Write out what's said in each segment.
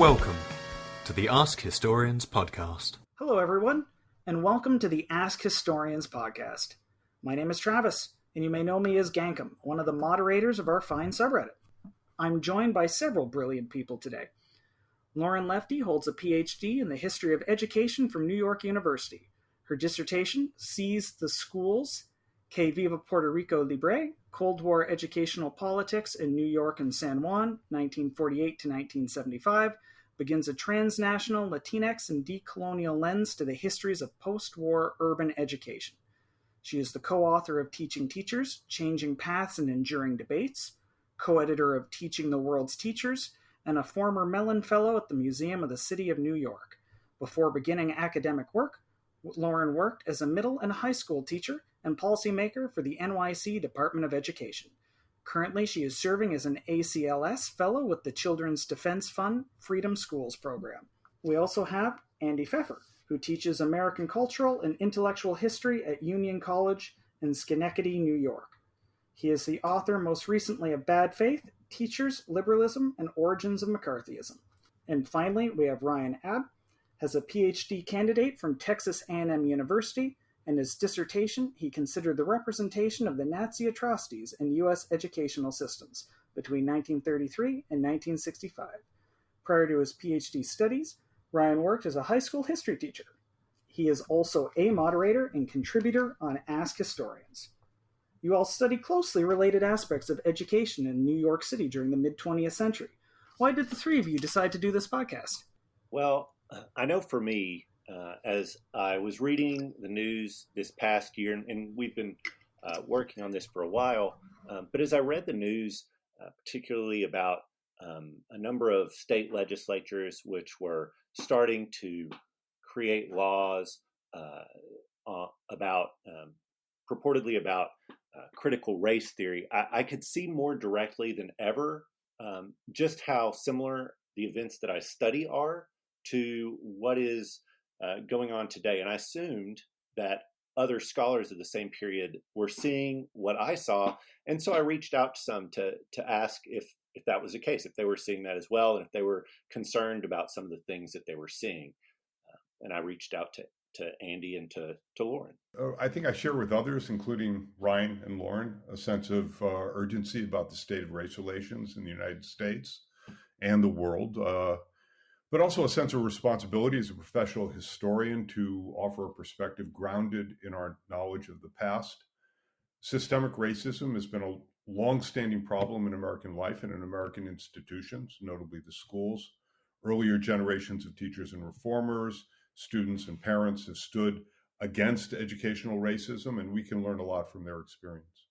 Welcome to the Ask Historians podcast. Hello, everyone, and welcome to the Ask Historians podcast. My name is Travis, and you may know me as Gankom, one of the moderators of our fine subreddit. I'm joined by several brilliant people today. Lauren Lefty holds a PhD in the history of education from New York University. Her dissertation sees the schools Que Viva Puerto Rico Libre, Cold War Educational Politics in New York and San Juan, 1948 to 1975, begins a transnational Latinx and decolonial lens to the histories of post-war urban education. She is the co-author of Teaching Teachers, Changing Paths and Enduring Debates, co-editor of Teaching the World's Teachers, and a former Mellon Fellow at the Museum of the City of New York. Before beginning academic work, Lauren worked as a middle and high school teacher and policymaker for the NYC Department of Education. Currently, she is serving as an ACLS Fellow with the Children's Defense Fund Freedom Schools program. We also have Andy Feffer, who teaches American Cultural and Intellectual History at Union College in Schenectady, New York. He is the author most recently of Bad Faith, Teachers, Liberalism, and Origins of McCarthyism. And finally, we have Ryan Abb, has a PhD candidate from Texas A&M University. In his dissertation, he considered the representation of the Nazi atrocities in U.S. educational systems between 1933 and 1965. Prior to his PhD studies, Ryan worked as a high school history teacher. He is also a moderator and contributor on Ask Historians. You all study closely related aspects of education in New York City during the mid-20th century. Why did the three of you decide to do this podcast? Well, I know for me, as I was reading the news this past year, and we've been working on this for a while, but as I read the news, particularly about a number of state legislatures which were starting to create laws purportedly about critical race theory, I could see more directly than ever just how similar the events that I study are to what is going on today. And I assumed that other scholars of the same period were seeing what I saw. And so I reached out to some to ask if that was the case, if they were seeing that as well, and if they were concerned about some of the things that they were seeing. And I reached out to Andy and to Lauren. I think I share with others, including Ryan and Lauren, a sense of urgency about the state of race relations in the United States and the world, but also a sense of responsibility as a professional historian to offer a perspective grounded in our knowledge of the past. Systemic racism has been a long-standing problem in American life and in American institutions, notably the schools. Earlier generations of teachers and reformers, students and parents have stood against educational racism, and we can learn a lot from their experience.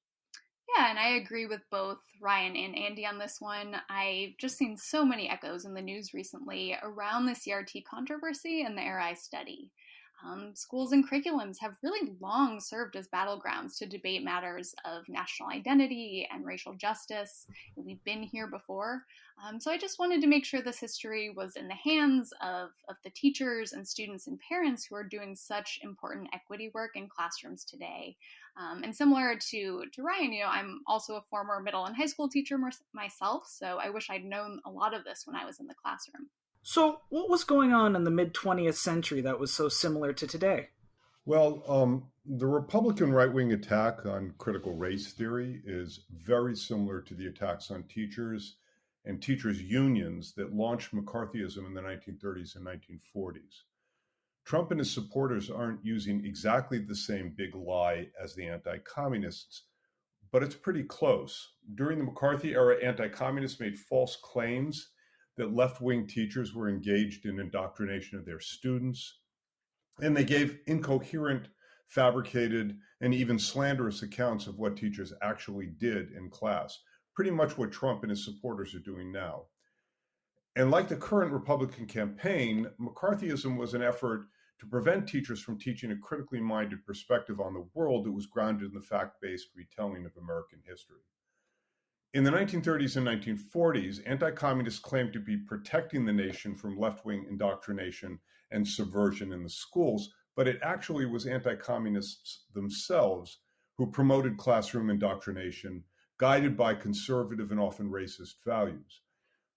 Yeah, and I agree with both Ryan and Andy on this one. I've just seen so many echoes in the news recently around the CRT controversy and the era I study. Schools and curriculums have really long served as battlegrounds to debate matters of national identity and racial justice. We've been here before. So I just wanted to make sure this history was in the hands of the teachers and students and parents who are doing such important equity work in classrooms today. And similar to Ryan, I'm also a former middle and high school teacher myself, so I wish I'd known a lot of this when I was in the classroom. So, what was going on in the mid-20th century that was so similar to today? Well, the Republican right-wing attack on critical race theory is very similar to the attacks on teachers and teachers' unions that launched McCarthyism in the 1930s and 1940s. Trump and his supporters aren't using exactly the same big lie as the anti-communists, but it's pretty close. During the McCarthy era, anti-communists made false claims that left-wing teachers were engaged in indoctrination of their students, and they gave incoherent, fabricated, and even slanderous accounts of what teachers actually did in class, pretty much what Trump and his supporters are doing now. And like the current Republican campaign, McCarthyism was an effort to prevent teachers from teaching a critically minded perspective on the world that was grounded in the fact-based retelling of American history. In the 1930s and 1940s, anti-communists claimed to be protecting the nation from left-wing indoctrination and subversion in the schools, but it actually was anti-communists themselves who promoted classroom indoctrination, guided by conservative and often racist values.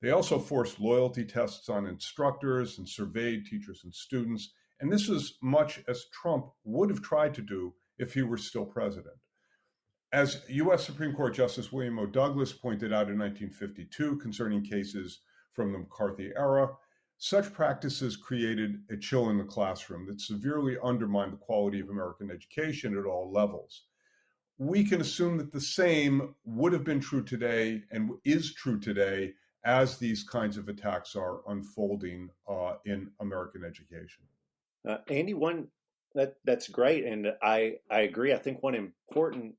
They also forced loyalty tests on instructors and surveyed teachers and students. And this is much as Trump would have tried to do if he were still president. As U.S. Supreme Court Justice William O. Douglas pointed out in 1952 concerning cases from the McCarthy era, such practices created a chill in the classroom that severely undermined the quality of American education at all levels. We can assume that the same would have been true today and is true today as these kinds of attacks are unfolding in American education. Andy, that's great, and I agree. I think one important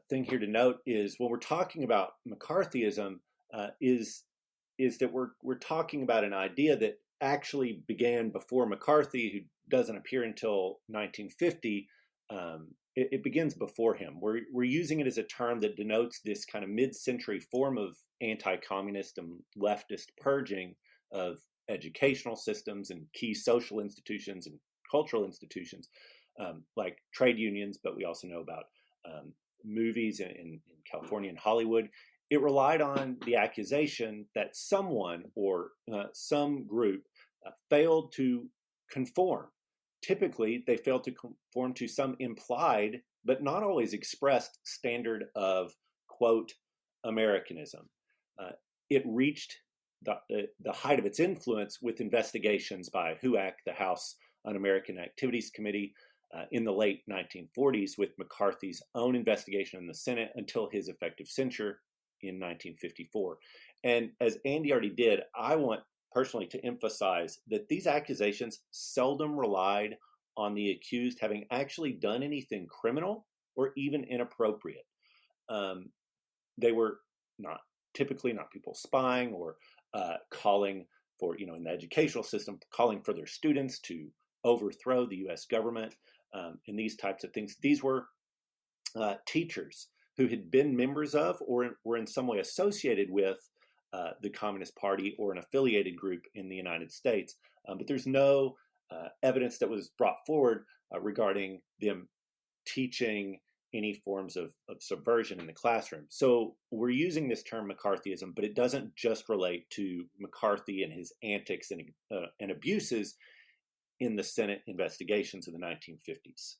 thing here to note is when we're talking about McCarthyism, is that we're talking about an idea that actually began before McCarthy, who doesn't appear until 1950. It begins before him. We're using it as a term that denotes this kind of mid-century form of anti-communist and leftist purging of educational systems and key social institutions and cultural institutions like trade unions, but we also know about movies in California and Hollywood. It relied on the accusation that someone or some group failed to conform. Typically, they failed to conform to some implied, but not always expressed, standard of, quote, Americanism. It reached the height of its influence with investigations by HUAC, the House Un-American Activities Committee, in the late 1940s, with McCarthy's own investigation in the Senate until his effective censure in 1954. And as Andy already did, I want personally to emphasize that these accusations seldom relied on the accused having actually done anything criminal or even inappropriate. They were typically not people spying or calling for, in the educational system, calling for their students to overthrow the U.S. government and these types of things. These were teachers who had been members of or were in some way associated with the Communist Party or an affiliated group in the United States. But there's no evidence that was brought forward regarding them teaching any forms of subversion in the classroom. So we're using this term McCarthyism, but it doesn't just relate to McCarthy and his antics and abuses in the Senate investigations of the 1950s.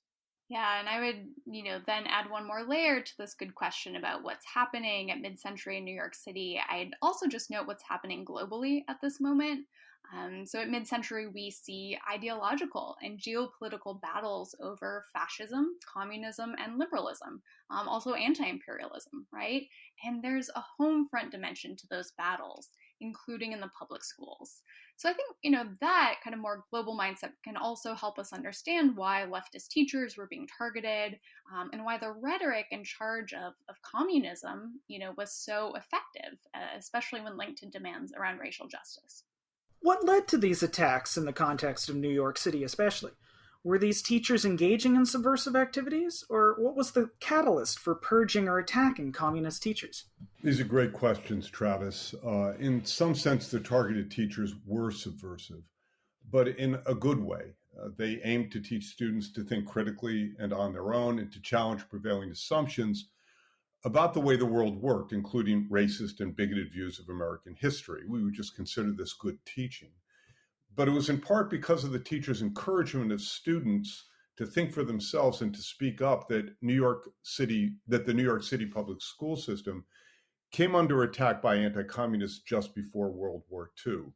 Yeah, and I would, then add one more layer to this good question about what's happening at mid-century in New York City. I'd also just note what's happening globally at this moment. So at mid-century, we see ideological and geopolitical battles over fascism, communism, and liberalism, also anti-imperialism, right? And there's a home front dimension to those battles, including in the public schools. So I think, that kind of more global mindset can also help us understand why leftist teachers were being targeted and why the rhetoric in charge of communism, was so effective, especially when linked to demands around racial justice. What led to these attacks in the context of New York City especially? Were these teachers engaging in subversive activities, or what was the catalyst for purging or attacking communist teachers? These are great questions, Travis. In some sense, the targeted teachers were subversive, but in a good way. They aimed to teach students to think critically and on their own and to challenge prevailing assumptions about the way the world worked, including racist and bigoted views of American history. We would just consider this good teaching. But it was in part because of the teachers' encouragement of students to think for themselves and to speak up that the New York City public school system came under attack by anti-communists just before World War II.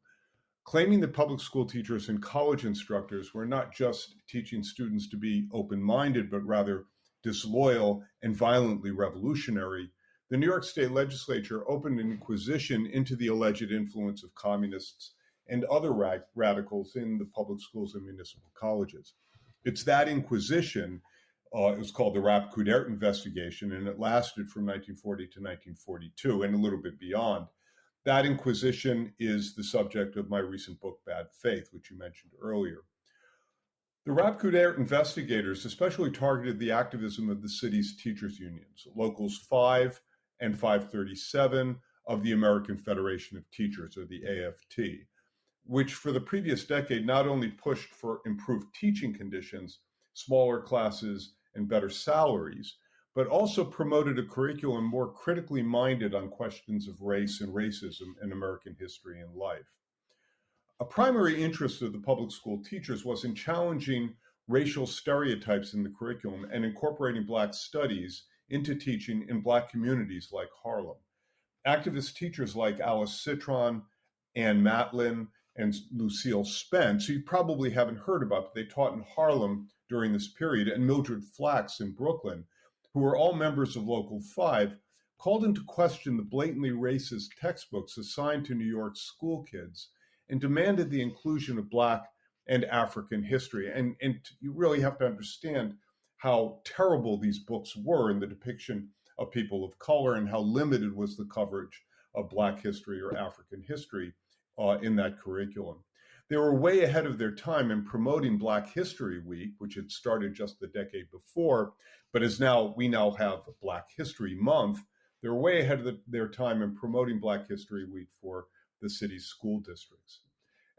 Claiming that public school teachers and college instructors were not just teaching students to be open-minded, but rather disloyal and violently revolutionary, the New York State Legislature opened an inquisition into the alleged influence of communists and other radicals in the public schools and municipal colleges. It's that inquisition, it was called the Rapp-Coudert investigation, and it lasted from 1940 to 1942 and a little bit beyond. That inquisition is the subject of my recent book, Bad Faith, which you mentioned earlier. The Rapp-Coudert investigators especially targeted the activism of the city's teachers' unions, Locals 5 and 537 of the American Federation of Teachers, or the AFT, which for the previous decade not only pushed for improved teaching conditions, smaller classes, and better salaries, but also promoted a curriculum more critically minded on questions of race and racism in American history and life. A primary interest of the public school teachers was in challenging racial stereotypes in the curriculum and incorporating Black studies into teaching in Black communities like Harlem. Activist teachers like Alice Citron, Ann Matlin, and Lucille Spence, who you probably haven't heard about, but they taught in Harlem during this period, and Mildred Flax in Brooklyn, who were all members of Local 5, called into question the blatantly racist textbooks assigned to New York's school kids and demanded the inclusion of Black and African history. And you really have to understand how terrible these books were in the depiction of people of color and how limited was the coverage of Black history or African history in that curriculum. They were way ahead of their time in promoting Black History Week, which had started just the decade before, but we now have Black History Month. They were way ahead of their time in promoting Black History Week for the city's school districts.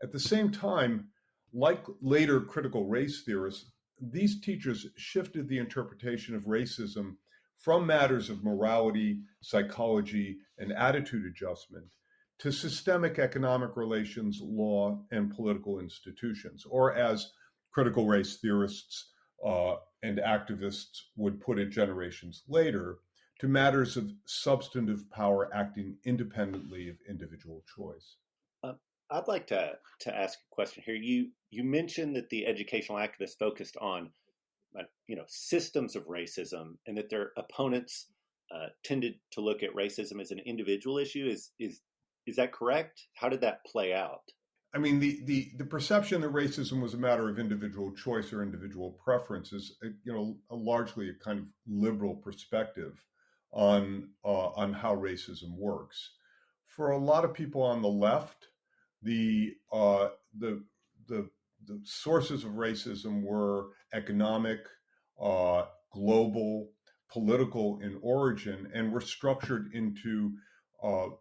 At the same time, like later critical race theorists, these teachers shifted the interpretation of racism from matters of morality, psychology, and attitude adjustment to systemic economic relations, law, and political institutions, or as critical race theorists and activists would put it generations later, to matters of substantive power acting independently of individual choice. I'd like to ask a question here. You mentioned that the educational activists focused on systems of racism, and that their opponents tended to look at racism as an individual issue. Is that correct? How did that play out? I mean, the perception that racism was a matter of individual choice or individual preference is, largely a kind of liberal perspective on how racism works. For a lot of people on the left, the sources of racism were economic, global, political in origin, and were structured into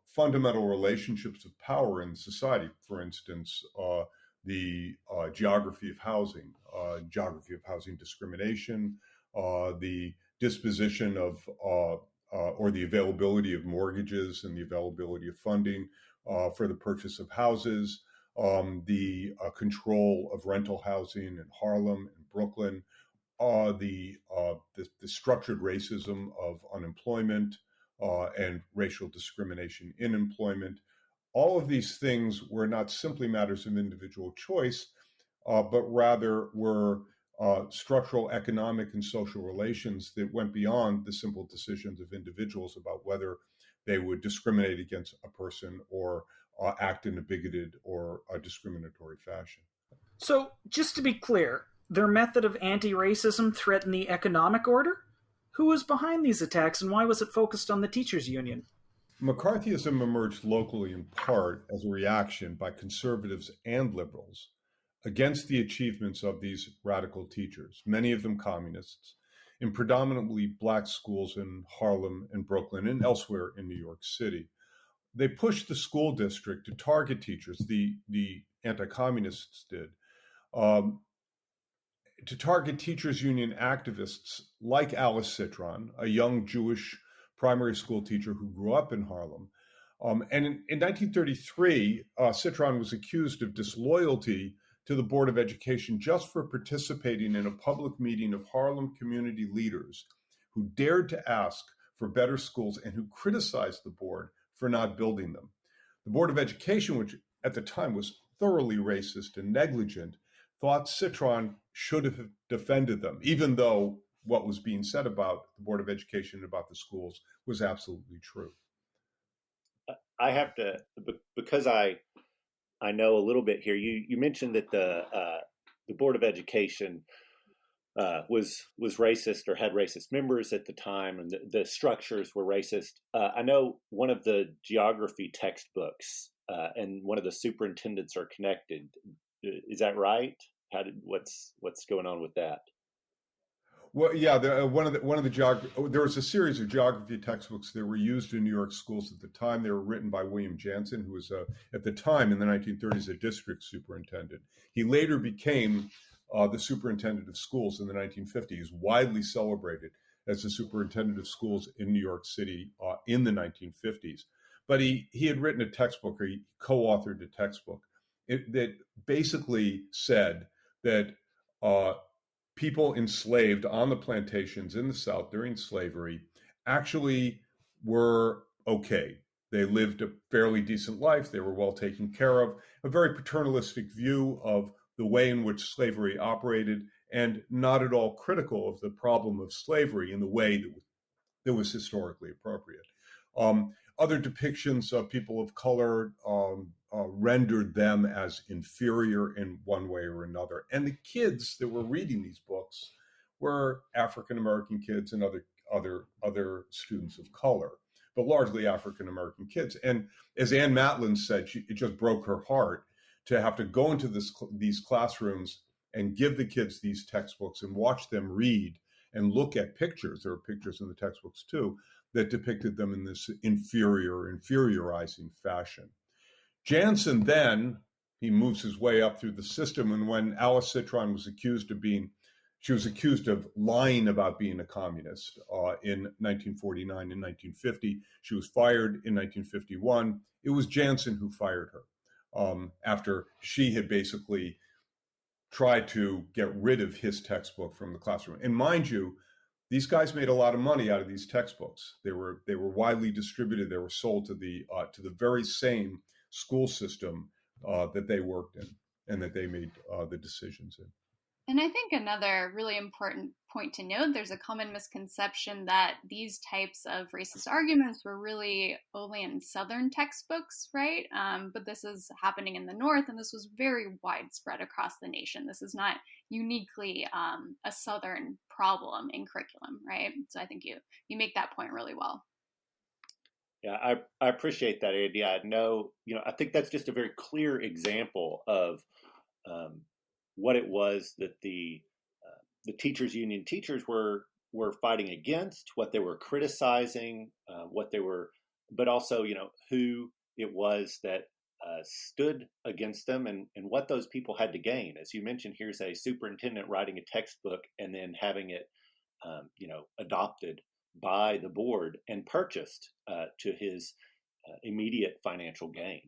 fundamental relationships of power in society. For instance, the geography of housing discrimination, the disposition of or the availability of mortgages and the availability of funding for the purchase of houses, the control of rental housing in Harlem and Brooklyn, the structured racism of unemployment and racial discrimination in employment. All of these things were not simply matters of individual choice, but rather were structural economic and social relations that went beyond the simple decisions of individuals about whether they would discriminate against a person or act in a bigoted or a discriminatory fashion. So, just to be clear, their method of anti-racism threatened the economic order? Who was behind these attacks, and why was it focused on the teachers' union? McCarthyism emerged locally in part as a reaction by conservatives and liberals against the achievements of these radical teachers, many of them communists, in predominantly Black schools in Harlem and Brooklyn and elsewhere in New York City. They pushed the school district to target teachers, the anti-communists did, to target teachers union activists like Alice Citron, a young Jewish primary school teacher who grew up in Harlem. And in 1933, Citron was accused of disloyalty to the Board of Education just for participating in a public meeting of Harlem community leaders who dared to ask for better schools and who criticized the board for not building them. The Board of Education, which at the time was thoroughly racist and negligent, thought Citron should have defended them, even though what was being said about the Board of Education and about the schools was absolutely true. I have to, because I know a little bit here. You mentioned that the Board of Education was racist or had racist members at the time, and the structures were racist. I know one of the geography textbooks and one of the superintendents are connected. Is that right? What's going on with that? Well, yeah, there was a series of geography textbooks that were used in New York schools at the time. They were written by William Jansen, who was at the time in the 1930s a district superintendent. He later became the superintendent of schools in the 1950s, widely celebrated as the superintendent of schools in New York City in the 1950s. But he had written a textbook, or he co-authored a textbook that basically said that people enslaved on the plantations in the South during slavery actually were okay. They lived a fairly decent life. They were well taken care of. A very paternalistic view of the way in which slavery operated, and not at all critical of the problem of slavery in the way that was historically appropriate. Other depictions of people of color rendered them as inferior in one way or another. And the kids that were reading these books were African American kids and other students of color, but largely African American kids. And as Ann Matlin said, it just broke her heart to have to go into these classrooms and give the kids these textbooks and watch them read and look at pictures. There are pictures in the textbooks too that depicted them in this inferiorizing fashion. Jansen then, he moves his way up through the system, and when Alice Citron was accused of lying about being a communist in 1949 and 1950. She was fired in 1951. It was Jansen who fired her after she had basically tried to get rid of his textbook from the classroom. And mind you, these guys made a lot of money out of these textbooks. They were widely distributed. They were sold to the very same school system that they worked in and that they made the decisions in. And I think another really important point to note, there's a common misconception that these types of racist arguments were really only in Southern textbooks, right? But this is happening in the North, and this was very widespread across the nation. This is not uniquely a Southern problem in curriculum, right? So I think you make that point really well. Yeah, I appreciate that, Andy. I think that's just a very clear example of what it was that the teachers union teachers were fighting against, what they were criticizing, but also who it was that stood against them, and what those people had to gain. As you mentioned, here's a superintendent writing a textbook and then having it adopted by the board and purchased to his immediate financial gain.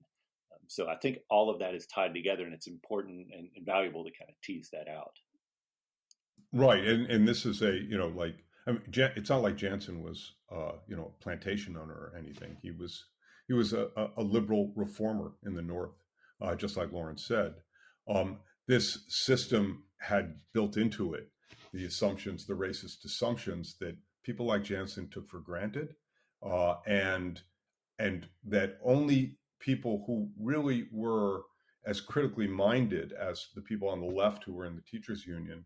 So I think all of that is tied together, and it's important and valuable to kind of tease that out. Right, and this is it's not like Jansen was a plantation owner or anything. He was a liberal reformer in the North, just like Lawrence said. This system had built into it the racist assumptions that people like Jansen took for granted, and that only people who really were as critically minded as the people on the left who were in the teachers union,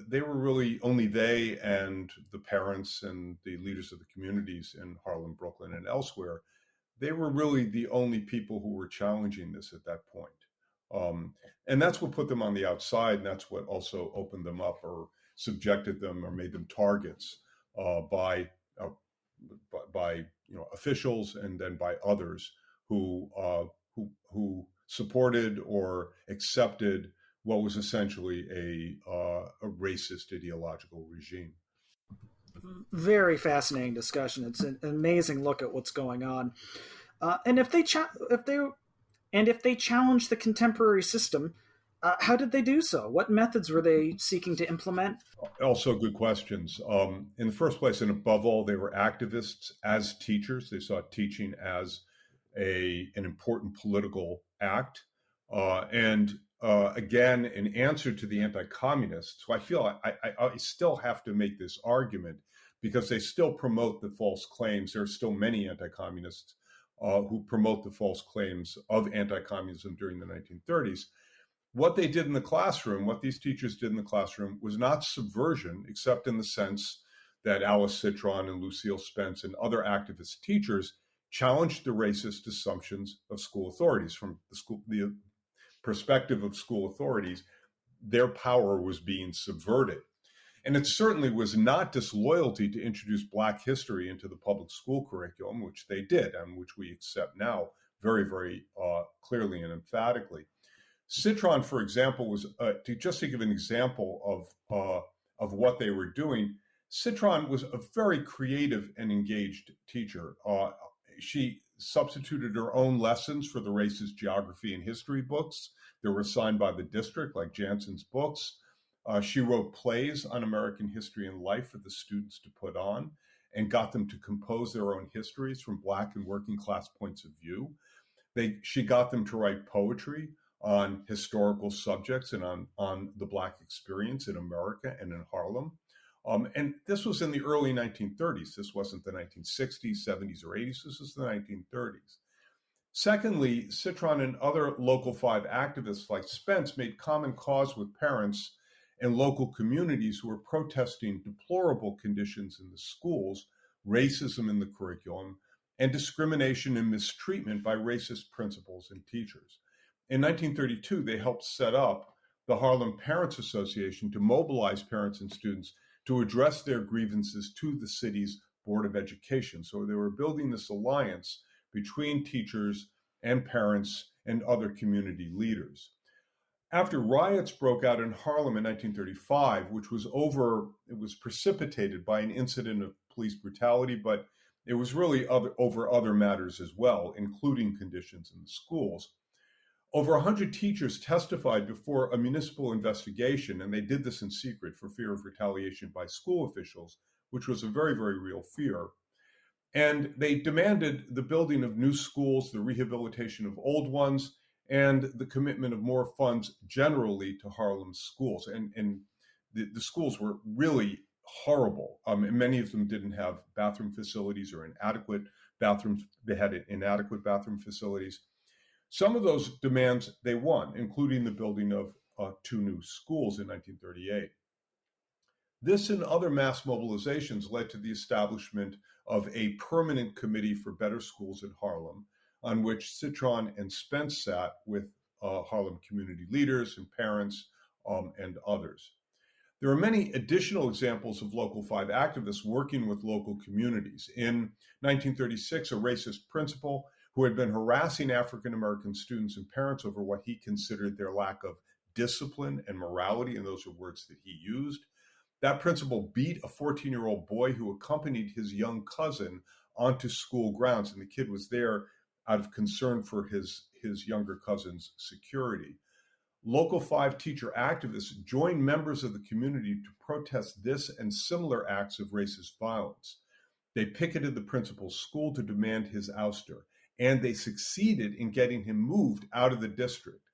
they were really only they and the parents and the leaders of the communities in Harlem, Brooklyn, and elsewhere. They were really the only people who were challenging this at that point. And that's what put them on the outside, and that's what also opened them up or subjected them or made them targets by officials and then by others who supported or accepted what was essentially a racist ideological regime. Very fascinating discussion. It's an amazing look at what's going on. And if they challenged the contemporary system, how did they do so? What methods were they seeking to implement? Also good questions. In the first place, and above all, they were activists as teachers. They saw teaching as an important political act. And again, in answer to the anti-communists, so I feel I still have to make this argument because they still promote the false claims. There are still many anti-communists who promote the false claims of anti-communism during the 1930s. What they did in the classroom, what these teachers did in the classroom, was not subversion, except in the sense that Alice Citron and Lucille Spence and other activist teachers challenged the racist assumptions of school authorities. From the perspective of school authorities, their power was being subverted. And it certainly was not disloyalty to introduce Black history into the public school curriculum, which they did, and which we accept now very, very clearly and emphatically. Citron, for example, was to give an example of what they were doing. Citron was a very creative and engaged teacher. She substituted her own lessons for the racist geography and history books that were assigned by the district, like Jansen's books. She wrote plays on American history and life for the students to put on and got them to compose their own histories from Black and working class points of view. She got them to write poetry on historical subjects and on the Black experience in America and in Harlem. And this was in the early 1930s. This wasn't the 1960s, 70s, or 80s. This was the 1930s. Secondly, Citron and other Local 5 activists like Spence made common cause with parents and local communities who were protesting deplorable conditions in the schools, racism in the curriculum, and discrimination and mistreatment by racist principals and teachers. In 1932, they helped set up the Harlem Parents Association to mobilize parents and students to address their grievances to the city's Board of Education. So they were building this alliance between teachers and parents and other community leaders. After riots broke out in Harlem in 1935, which was precipitated by an incident of police brutality, but it was really over other matters as well, including conditions in the schools. Over 100 teachers testified before a municipal investigation, and they did this in secret for fear of retaliation by school officials, which was a very, very real fear. And they demanded the building of new schools, the rehabilitation of old ones, and the commitment of more funds generally to Harlem's schools. And the schools were really horrible. And many of them didn't have bathroom facilities or inadequate bathrooms. They had inadequate bathroom facilities. Some of those demands they won, including the building of 2 new schools in 1938. This and other mass mobilizations led to the establishment of a permanent committee for better schools in Harlem, on which Citron and Spence sat with Harlem community leaders and parents and others. There are many additional examples of Local 5 activists working with local communities. In 1936, a racist principal who had been harassing African-American students and parents over what he considered their lack of discipline and morality, and those are words that he used. That principal beat a 14-year-old boy who accompanied his young cousin onto school grounds, and the kid was there out of concern for his younger cousin's security. Local 5 teacher activists joined members of the community to protest this and similar acts of racist violence. They picketed the principal's school to demand his ouster, and they succeeded in getting him moved out of the district.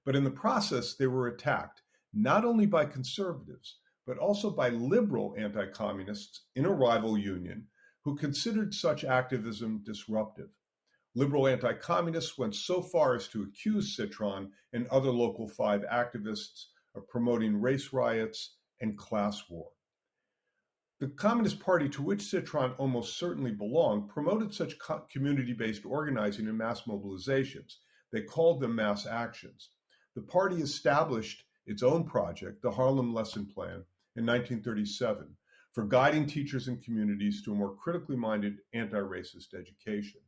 But in the process, they were attacked, not only by conservatives, but also by liberal anti-communists in a rival union who considered such activism disruptive. Liberal anti-communists went so far as to accuse Citron and other Local 5 activists of promoting race riots and class war. The Communist Party, to which Citron almost certainly belonged, promoted such community-based organizing and mass mobilizations. They called them mass actions. The party established its own project, the Harlem Lesson Plan, in 1937, for guiding teachers and communities to a more critically minded anti-racist education.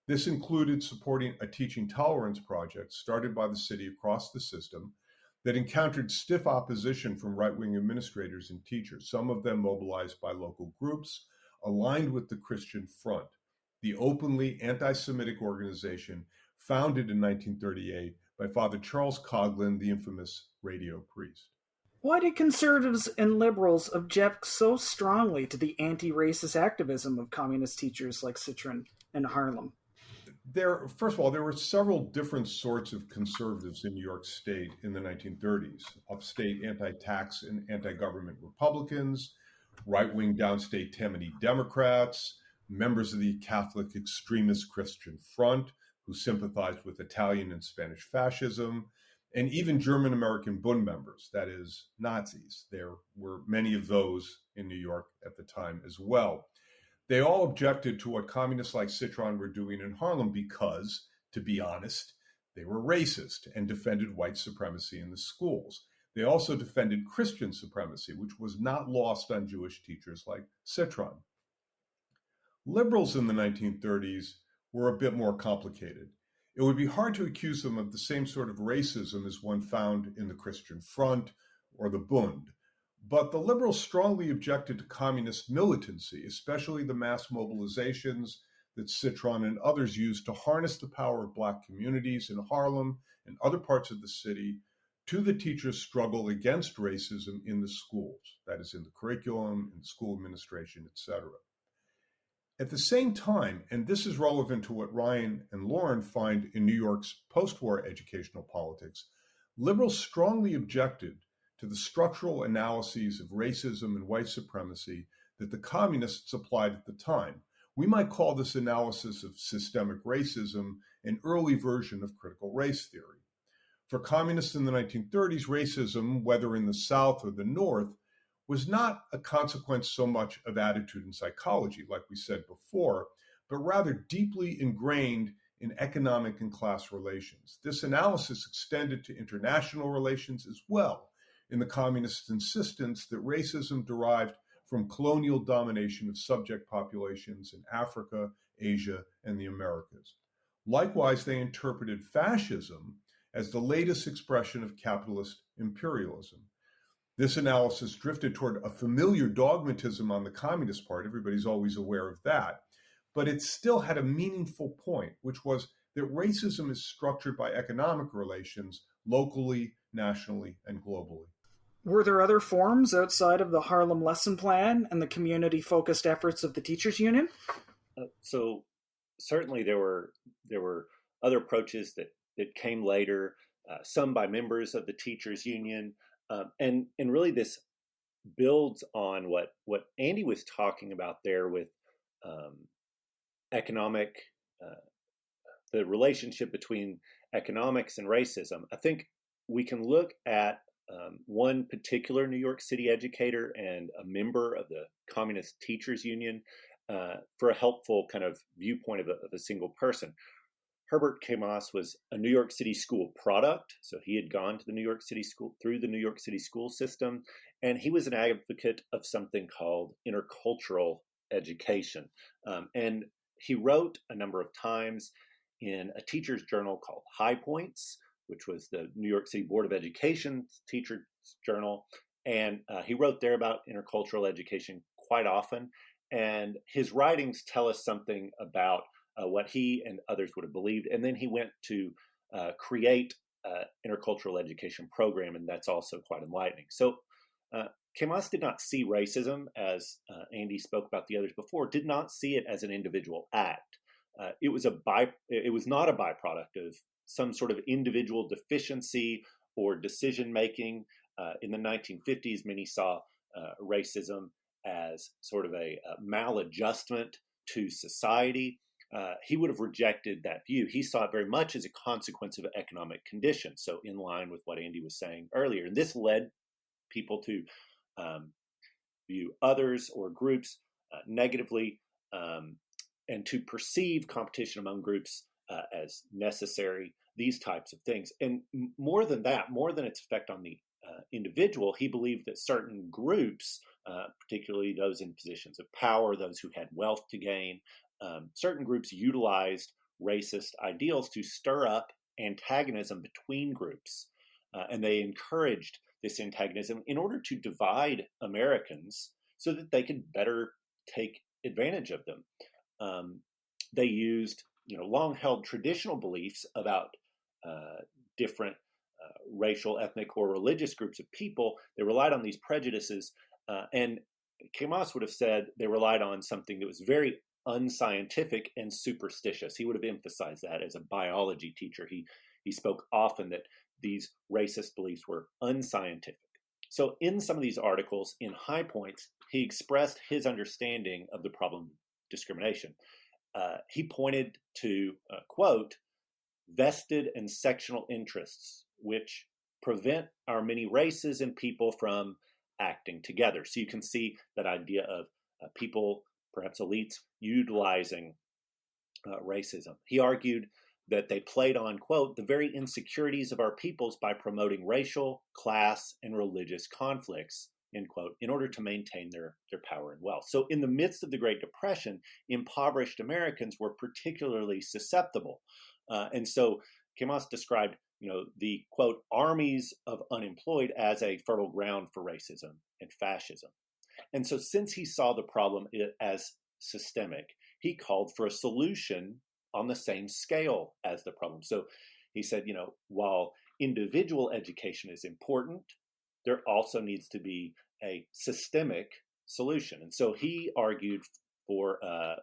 This included supporting a teaching tolerance project started by the city across the system that encountered stiff opposition from right-wing administrators and teachers, some of them mobilized by local groups aligned with the Christian Front, the openly anti-Semitic organization founded in 1938 by Father Charles Coughlin, the infamous radio priest. Why did conservatives and liberals object so strongly to the anti-racist activism of communist teachers like Citron and Harlem? First of all, there were several different sorts of conservatives in New York State in the 1930s. Upstate anti-tax and anti-government Republicans, right-wing downstate Tammany Democrats, members of the Catholic extremist Christian Front, who sympathized with Italian and Spanish fascism, and even German-American Bund members, that is, Nazis. There were many of those in New York at the time as well. They all objected to what communists like Citron were doing in Harlem because, to be honest, they were racist and defended white supremacy in the schools. They also defended Christian supremacy, which was not lost on Jewish teachers like Citron. Liberals in the 1930s were a bit more complicated. It would be hard to accuse them of the same sort of racism as one found in the Christian Front or the Bund. But the liberals strongly objected to communist militancy, especially the mass mobilizations that Citron and others used to harness the power of Black communities in Harlem and other parts of the city to the teachers' struggle against racism in the schools, that is, in the curriculum, in school administration, etc. At the same time, and this is relevant to what Ryan and Lauren find in New York's post-war educational politics, liberals strongly objected to the structural analyses of racism and white supremacy that the communists applied at the time. We might call this analysis of systemic racism an early version of critical race theory. For communists in the 1930s, racism, whether in the South or the North, was not a consequence so much of attitude and psychology, like we said before, but rather deeply ingrained in economic and class relations. This analysis extended to international relations as well, in the communist insistence that racism derived from colonial domination of subject populations in Africa, Asia, and the Americas. Likewise, they interpreted fascism as the latest expression of capitalist imperialism. This analysis drifted toward a familiar dogmatism on the communist part. Everybody's always aware of that. But it still had a meaningful point, which was that racism is structured by economic relations locally, nationally, and globally. Were there other forms outside of the Harlem Lesson Plan and the community-focused efforts of the Teachers Union? So certainly there were other approaches that came later, some by members of the Teachers Union, and really this builds on what Andy was talking about there with economic, the relationship between economics and racism. I think we can look at one particular New York City educator and a member of the Communist Teachers Union for a helpful kind of viewpoint of a single person. Herbert Camas was a New York City school product, so he had gone to the New York City school through the New York City school system, and he was an advocate of something called intercultural education. And he wrote a number of times in a teacher's journal called High Points, which was the New York City Board of Education's teacher's journal. And he wrote there about intercultural education quite often. And his writings tell us something about what he and others would have believed. And then he went to create an intercultural education program, and that's also quite enlightening. So Camas did not see racism, as Andy spoke about the others before, did not see it as an individual act. It was not a byproduct of some sort of individual deficiency or decision making. In the 1950s, many saw racism as sort of a maladjustment to society. He would have rejected that view. He saw it very much as a consequence of economic conditions, so in line with what Andy was saying earlier. And this led people to view others or groups negatively and to perceive competition among groups as necessary, these types of things. And more than that, more than its effect on the individual, he believed that certain groups, particularly those in positions of power, those who had wealth to gain, certain groups utilized racist ideals to stir up antagonism between groups. And they encouraged this antagonism in order to divide Americans so that they could better take advantage of them. They used long-held traditional beliefs about different racial, ethnic, or religious groups of people. They relied on these prejudices, and Camas would have said they relied on something that was very unscientific and superstitious. He would have emphasized that as a biology teacher. He spoke often that these racist beliefs were unscientific. So in some of these articles in High Points, he expressed his understanding of the problem of discrimination. He pointed to, quote, vested and sectional interests, which prevent our many races and people from acting together. So you can see that idea of people, perhaps elites, utilizing racism. He argued that they played on, quote, the very insecurities of our peoples by promoting racial, class, and religious conflicts, end quote, in order to maintain their power and wealth. So in the midst of the Great Depression, impoverished Americans were particularly susceptible. And so Camas described the quote armies of unemployed as a fertile ground for racism and fascism. And so since he saw the problem as systemic, he called for a solution on the same scale as the problem. So he said, while individual education is important, there also needs to be a systemic solution. And so he argued for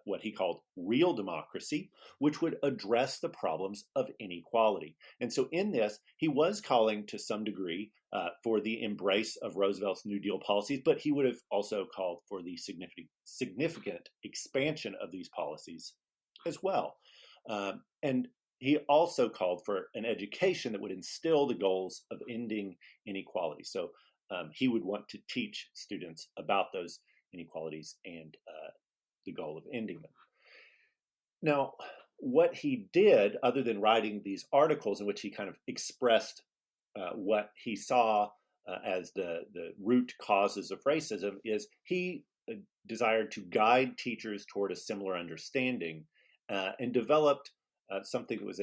what he called real democracy, which would address the problems of inequality. And so in this, he was calling to some degree for the embrace of Roosevelt's New Deal policies, but he would have also called for the significant expansion of these policies as well. And he also called for an education that would instill the goals of ending inequality. So he would want to teach students about those inequalities and the goal of ending them. Now, what he did, other than writing these articles in which he kind of expressed what he saw as the root causes of racism, is he desired to guide teachers toward a similar understanding and developed something that was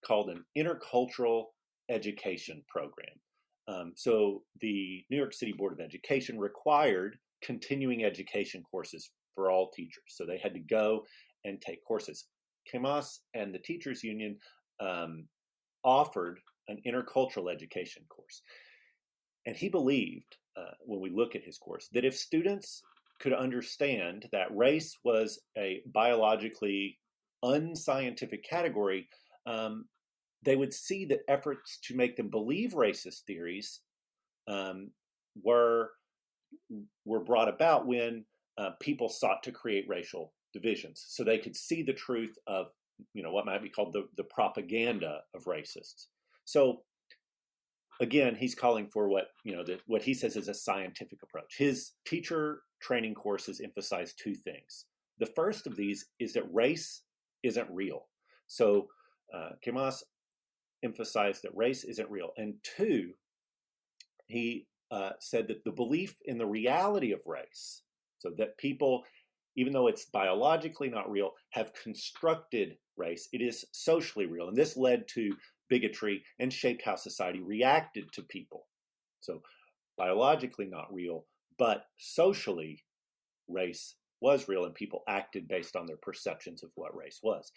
called an intercultural education program. So the New York City Board of Education required continuing education courses for all teachers. So they had to go and take courses. Kemas and the Teachers Union offered an intercultural education course. And he believed, when we look at his course, that if students could understand that race was a biologically unscientific category, they would see that efforts to make them believe racist theories were brought about when people sought to create racial divisions. So they could see the truth of, what might be called the propaganda of racists. So again, he's calling for what he says is a scientific approach. His teacher training courses emphasize two things. The first of these is that race isn't real. So Kemas emphasized that race isn't real. And two, he said that the belief in the reality of race, so that people, even though it's biologically not real, have constructed race, it is socially real. And this led to bigotry and shaped how society reacted to people. So biologically not real, but socially race was real, and people acted based on their perceptions of what race was.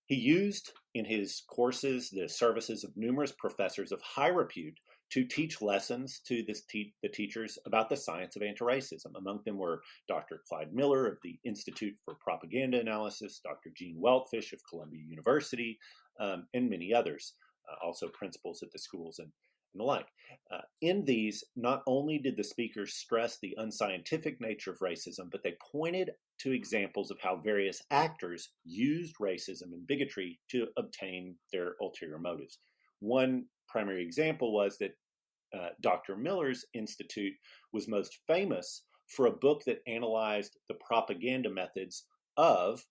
He used in his courses the services of numerous professors of high repute to teach lessons to the teachers about the science of anti-racism. Among them were Dr. Clyde Miller of the Institute for Propaganda Analysis, Dr. Gene Weltfish of Columbia University, and many others, also principals at the schools and the like. In these, not only did the speakers stress the unscientific nature of racism, but they pointed to examples of how various actors used racism and bigotry to obtain their ulterior motives. One primary example was that Dr. Miller's institute was most famous for a book that analyzed the propaganda methods of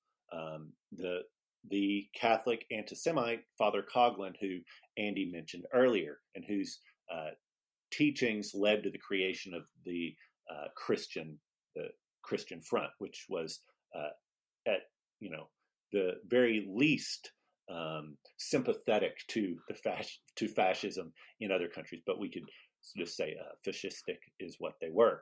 the Catholic anti-Semite Father Coughlin, who Andy mentioned earlier, and whose teachings led to the creation of the Christian Front, which was at the very least sympathetic to fascism in other countries, but we could just say fascistic is what they were.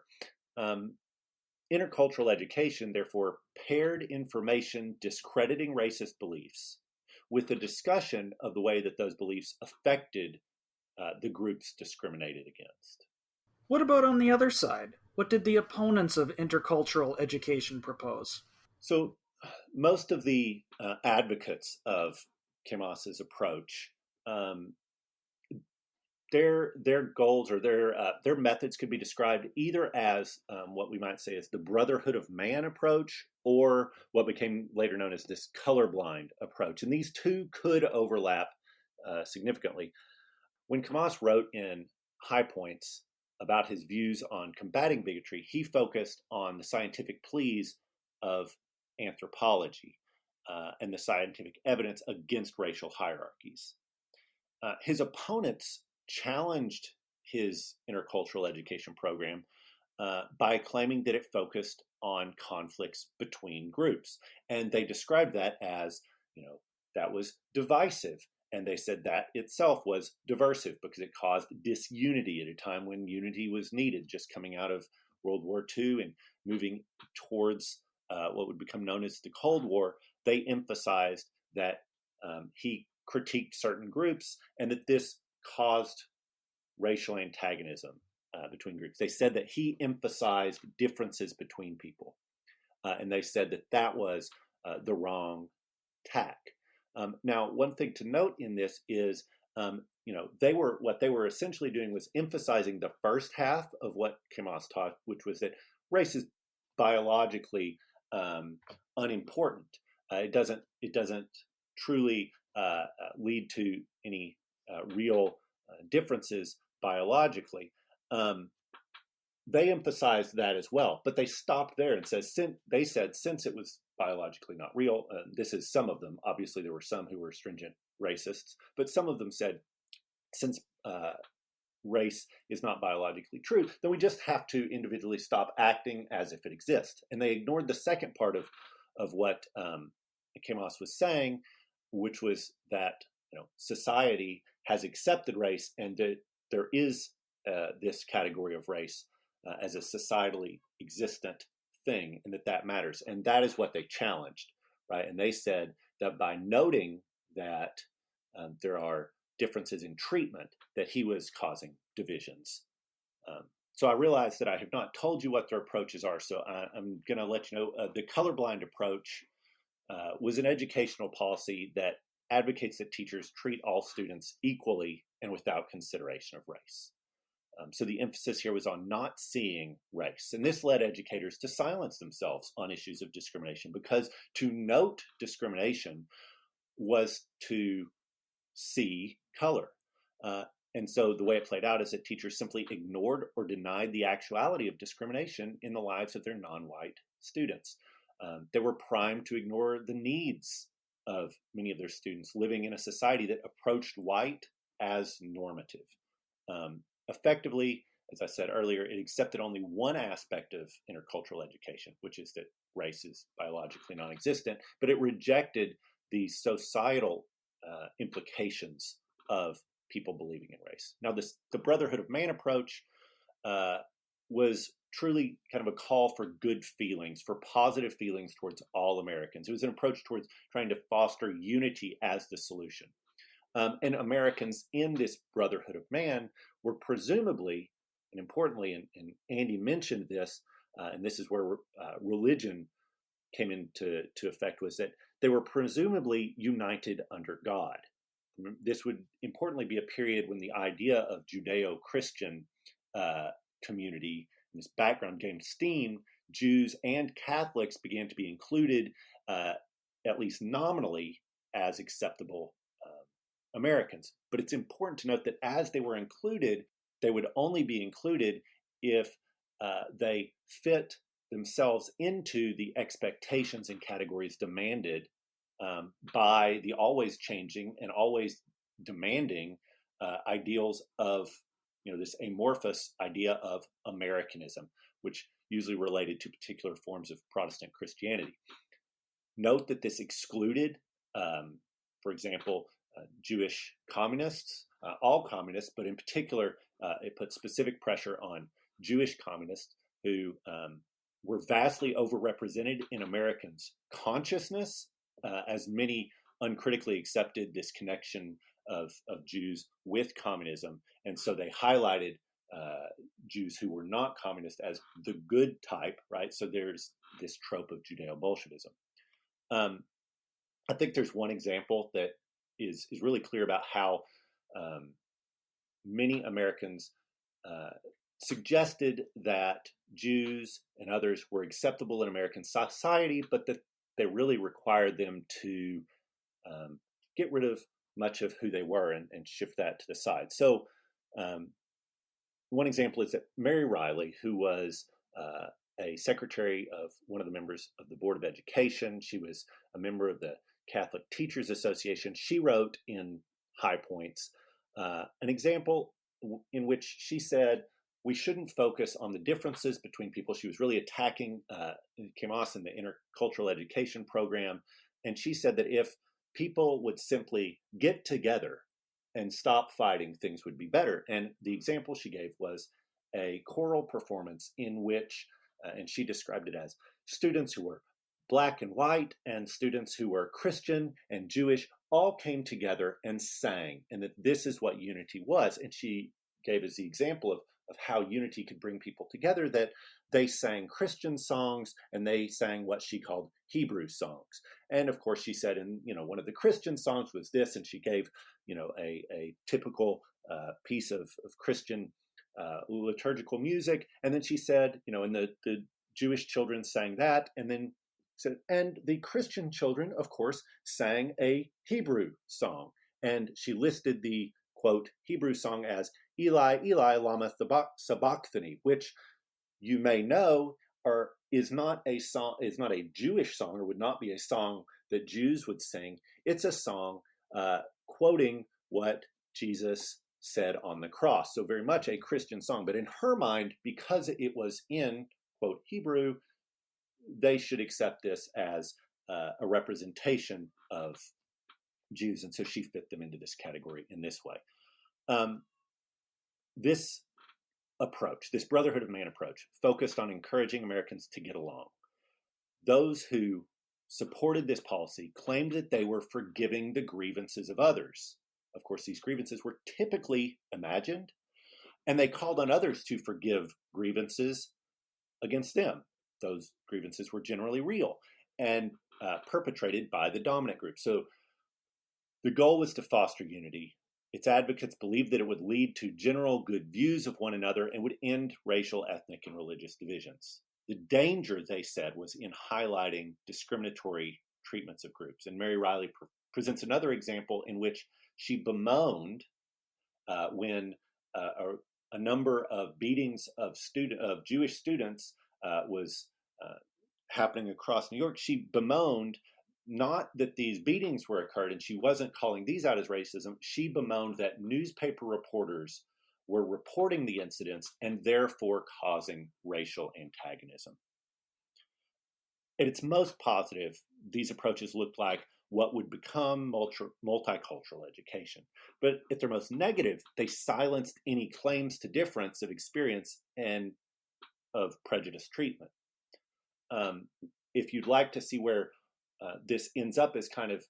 Intercultural education, therefore, paired information discrediting racist beliefs with the discussion of the way that those beliefs affected the groups discriminated against. What about on the other side? What did the opponents of intercultural education propose? So most of the advocates of Kemas's approach, their goals or their methods could be described either as what we might say is the Brotherhood of Man approach, or what became later known as this colorblind approach. And these two could overlap significantly. When Kemas wrote in High Points about his views on combating bigotry, he focused on the scientific pleas of anthropology and the scientific evidence against racial hierarchies. His opponents challenged his intercultural education program by claiming that it focused on conflicts between groups. And they described that as, that was divisive And they said that itself was diversive because it caused disunity at a time when unity was needed, just coming out of World War II and moving towards what would become known as the Cold War. They emphasized that he critiqued certain groups and that this caused racial antagonism between groups. They said that he emphasized differences between people. And they said that that was the wrong tack. Now, one thing to note in this is, what they were essentially doing was emphasizing the first half of what Kemas taught, which was that race is biologically unimportant. It doesn't truly lead to any real differences biologically. They emphasized that as well, but they stopped there and said since it was biologically not real, this is some of them. Obviously, there were some who were stringent racists, but some of them said since race is not biologically true, then we just have to individually stop acting as if it exists. And they ignored the second part of what Kemas was saying, which was that society has accepted race and that there is this category of race as a societally existent thing, and that matters. And that is what they challenged, right? And they said that by noting that there are differences in treatment, that he was causing divisions. So I realized that I have not told you what their approaches are, so I'm going to let you know. The colorblind approach was an educational policy that advocates that teachers treat all students equally and without consideration of race. So the emphasis here was on not seeing race. And this led educators to silence themselves on issues of discrimination, because to note discrimination was to see color. And so the way it played out is that teachers simply ignored or denied the actuality of discrimination in the lives of their non-white students. They were primed to ignore the needs of many of their students living in a society that approached white as normative. Effectively, as I said earlier, it accepted only one aspect of intercultural education, which is that race is biologically non-existent, but it rejected the societal implications of people believing in race. Now, the Brotherhood of Man approach was truly kind of a call for good feelings, for positive feelings towards all Americans. It was an approach towards trying to foster unity as the solution. And Americans in this Brotherhood of Man were presumably, and importantly, and Andy mentioned this, and this is where religion came into effect, was that they were presumably united under God. This would importantly be a period when the idea of Judeo-Christian community, and this background gained steam. Jews and Catholics began to be included, at least nominally, as acceptable Americans. But it's important to note that as they were included, they would only be included if they fit themselves into the expectations and categories demanded by the always changing and always demanding ideals of this amorphous idea of Americanism, which usually related to particular forms of Protestant Christianity. Note that this excluded, for example, Jewish communists, all communists, but in particular, it put specific pressure on Jewish communists who were vastly overrepresented in Americans' consciousness, as many uncritically accepted this connection of Jews with communism. And so they highlighted Jews who were not communist as the good type, right? So there's this trope of Judeo-Bolshevism. I think there's one example that is really clear about how many Americans suggested that Jews and others were acceptable in American society, but that they really required them to get rid of much of who they were and shift that to the side. So one example is that Mary Riley, who was a secretary of one of the members of the Board of Education, she was a member of the Catholic Teachers Association, she wrote in High Points an example in which she said, we shouldn't focus on the differences between people. She was really attacking Kemas and the intercultural education program. And she said that if people would simply get together and stop fighting, things would be better. And the example she gave was a choral performance in which, and she described it as students who were Black and white and students who were Christian and Jewish all came together and sang, and that this is what unity was. And she gave us the example of how unity could bring people together, that they sang Christian songs and they sang what she called Hebrew songs. And of course, she said, and one of the Christian songs was this, and she gave a typical piece of Christian liturgical music. And then she said, and the Jewish children sang that, and then said, and the Christian children, of course, sang a Hebrew song. And she listed the, quote, Hebrew song as Eli, Eli, lama sabachthani, which you may know is not a Jewish song, or would not be a song that Jews would sing. It's a song quoting what Jesus said on the cross. So very much a Christian song. But in her mind, because it was in, quote, Hebrew, they should accept this as a representation of Jews. And so she fit them into this category in this way. This approach, this Brotherhood of Man approach, focused on encouraging Americans to get along. Those who supported this policy claimed that they were forgiving the grievances of others. Of course, these grievances were typically imagined, and they called on others to forgive grievances against them. Those grievances were generally real and perpetrated by the dominant group. So the goal was to foster unity. Its advocates believed that it would lead to general good views of one another and would end racial, ethnic, and religious divisions. The danger, they said, was in highlighting discriminatory treatments of groups. And Mary Riley presents another example in which she bemoaned when a number of beatings of Jewish students was happening across New York. She bemoaned not that these beatings were occurred, and she wasn't calling these out as racism. She bemoaned that newspaper reporters were reporting the incidents and therefore causing racial antagonism. At its most positive, these approaches looked like what would become multicultural education. But at their most negative, they silenced any claims to difference of experience and of prejudiced treatment. If you'd like to see where this ends up as kind of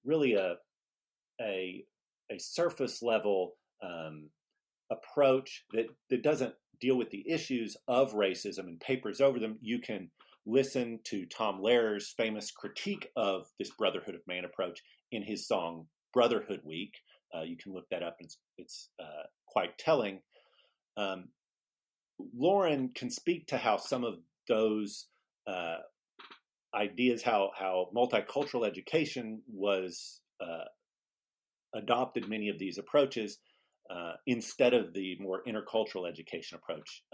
really a surface level approach that doesn't deal with the issues of racism and papers over them, you can listen to Tom Lehrer's famous critique of this Brotherhood of Man approach in his song Brotherhood Week. You can look that up, and it's quite telling. Lauren can speak to how some of those ideas, how multicultural education was adopted many of these approaches instead of the more intercultural education approach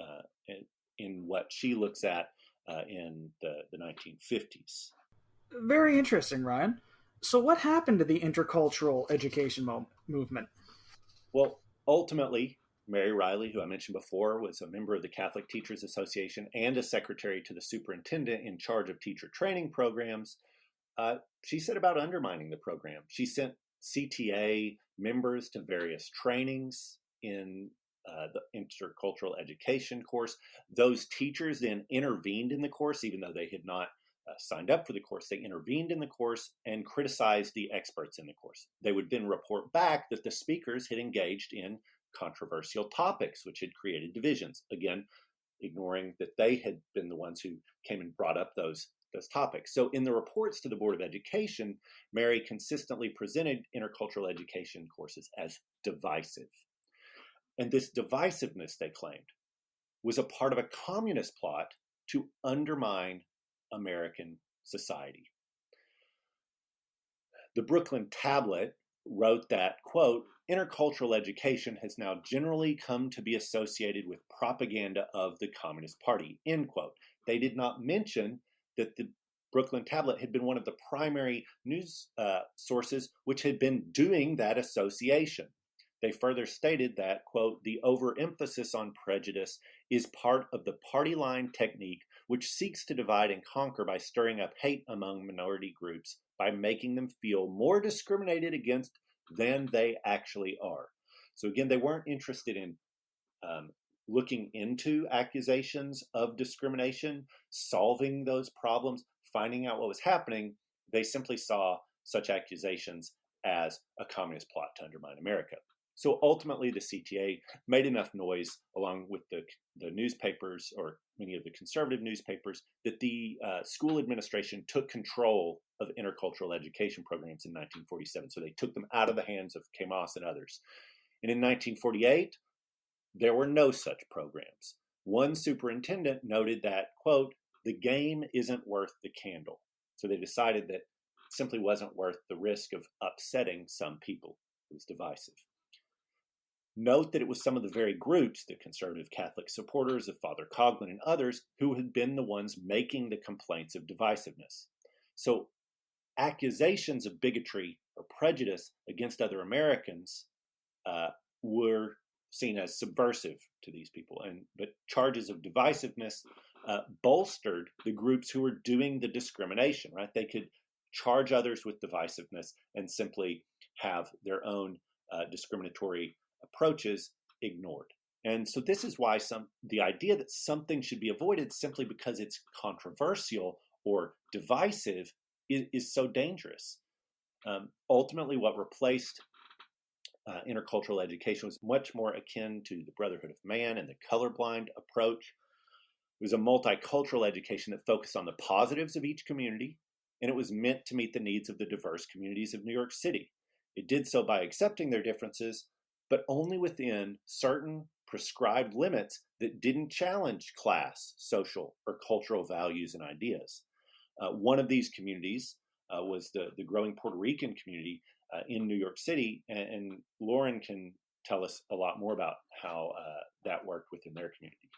in what she looks at in the 1950s. Very interesting, Ryan. So what happened to the intercultural education movement? Well, ultimately, Mary Riley, who I mentioned before, was a member of the Catholic Teachers Association and a secretary to the superintendent in charge of teacher training programs. She set about undermining the program. She sent CTA members to various trainings in the intercultural education course. Those teachers then intervened in the course, even though they had not signed up for the course. They intervened in the course and criticized the experts in the course. They would then report back that the speakers had engaged in controversial topics, which had created divisions. Again, ignoring that they had been the ones who came and brought up those topics. So in the reports to the Board of Education, Mary consistently presented intercultural education courses as divisive. And this divisiveness, they claimed, was a part of a communist plot to undermine American society. The Brooklyn Tablet wrote that, quote, intercultural education has now generally come to be associated with propaganda of the Communist Party, end quote. They did not mention that the Brooklyn Tablet had been one of the primary news sources which had been doing that association. They further stated that, quote, the overemphasis on prejudice is part of the party line technique which seeks to divide and conquer by stirring up hate among minority groups by making them feel more discriminated against than they actually are. So again, they weren't interested in looking into accusations of discrimination, solving those problems, finding out what was happening. They simply saw such accusations as a communist plot to undermine America. So ultimately, the CTA made enough noise, along with the newspapers, or many of the conservative newspapers, that the school administration took control of intercultural education programs in 1947. So they took them out of the hands of Camas and others. And in 1948, there were no such programs. One superintendent noted that, quote, "the game isn't worth the candle." So they decided that it simply wasn't worth the risk of upsetting some people. It was divisive. Note that it was some of the very groups, the conservative Catholic supporters of Father Coughlin and others, who had been the ones making the complaints of divisiveness. So accusations of bigotry or prejudice against other Americans were seen as subversive to these people, but charges of divisiveness bolstered the groups who were doing the discrimination, right? They could charge others with divisiveness and simply have their own discriminatory approaches ignored. And so this is why the idea that something should be avoided simply because it's controversial or divisive is so dangerous. Ultimately, what replaced intercultural education was much more akin to the Brotherhood of Man and the Colorblind Approach. It was a multicultural education that focused on the positives of each community, and it was meant to meet the needs of the diverse communities of New York City. It did so by accepting their differences, but only within certain prescribed limits that didn't challenge class, social, or cultural values and ideas. One of these communities was the growing Puerto Rican community in New York City, and Lauren can tell us a lot more about how that worked within their community.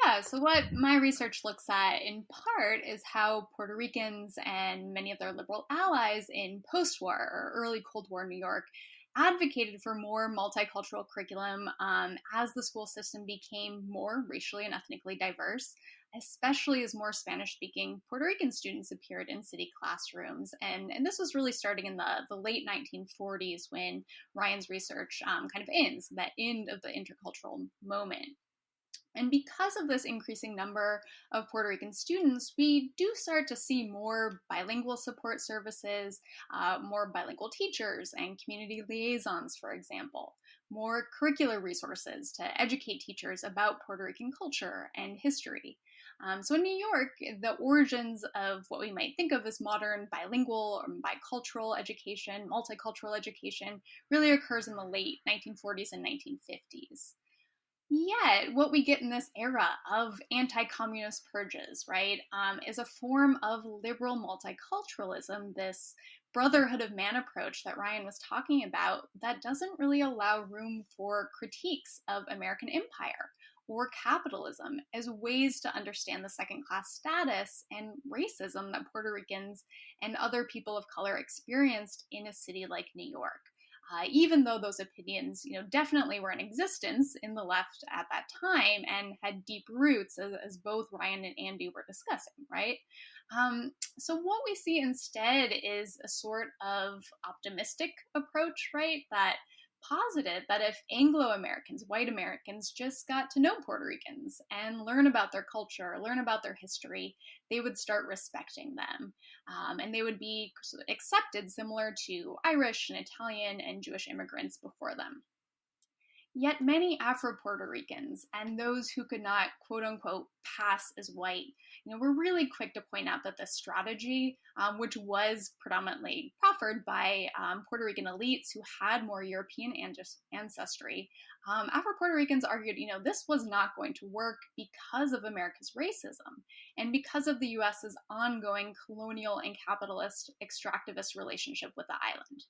Yeah, so what my research looks at in part is how Puerto Ricans and many of their liberal allies in post-war or early Cold War New York advocated for more multicultural curriculum as the school system became more racially and ethnically diverse, especially as more Spanish-speaking Puerto Rican students appeared in city classrooms. And this was really starting in the late 1940s when Ryan's research kind of ends, that end of the intercultural moment. And because of this increasing number of Puerto Rican students, we do start to see more bilingual support services, more bilingual teachers and community liaisons, for example, more curricular resources to educate teachers about Puerto Rican culture and history. So in New York, the origins of what we might think of as modern bilingual or bicultural education, multicultural education, really occurs in the late 1940s and 1950s. Yet, what we get in this era of anti-communist purges, right, is a form of liberal multiculturalism, this brotherhood of man approach that Ryan was talking about, that doesn't really allow room for critiques of American empire or capitalism as ways to understand the second-class status and racism that Puerto Ricans and other people of color experienced in a city like New York. Even though those opinions, definitely were in existence in the left at that time and had deep roots, as both Ryan and Andy were discussing, right? So what we see instead is a sort of optimistic approach, right? That posited that if Anglo-Americans, white Americans, just got to know Puerto Ricans and learn about their culture, learn about their history, they would start respecting them. And they would be accepted similar to Irish and Italian and Jewish immigrants before them. Yet many Afro-Puerto Ricans and those who could not, quote unquote, pass as white, were really quick to point out that this strategy, which was predominantly proffered by Puerto Rican elites who had more European ancestry, Afro-Puerto Ricans argued, this was not going to work because of America's racism and because of the US's ongoing colonial and capitalist extractivist relationship with the island.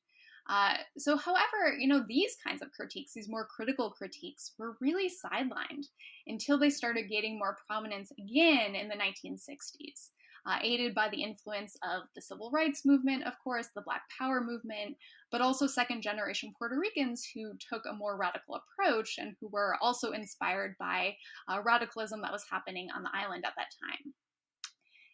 However, these kinds of critiques, these more critical critiques, were really sidelined until they started gaining more prominence again in the 1960s. aided by the influence of the civil rights movement, of course, the Black Power movement, but also second-generation Puerto Ricans who took a more radical approach and who were also inspired by radicalism that was happening on the island at that time.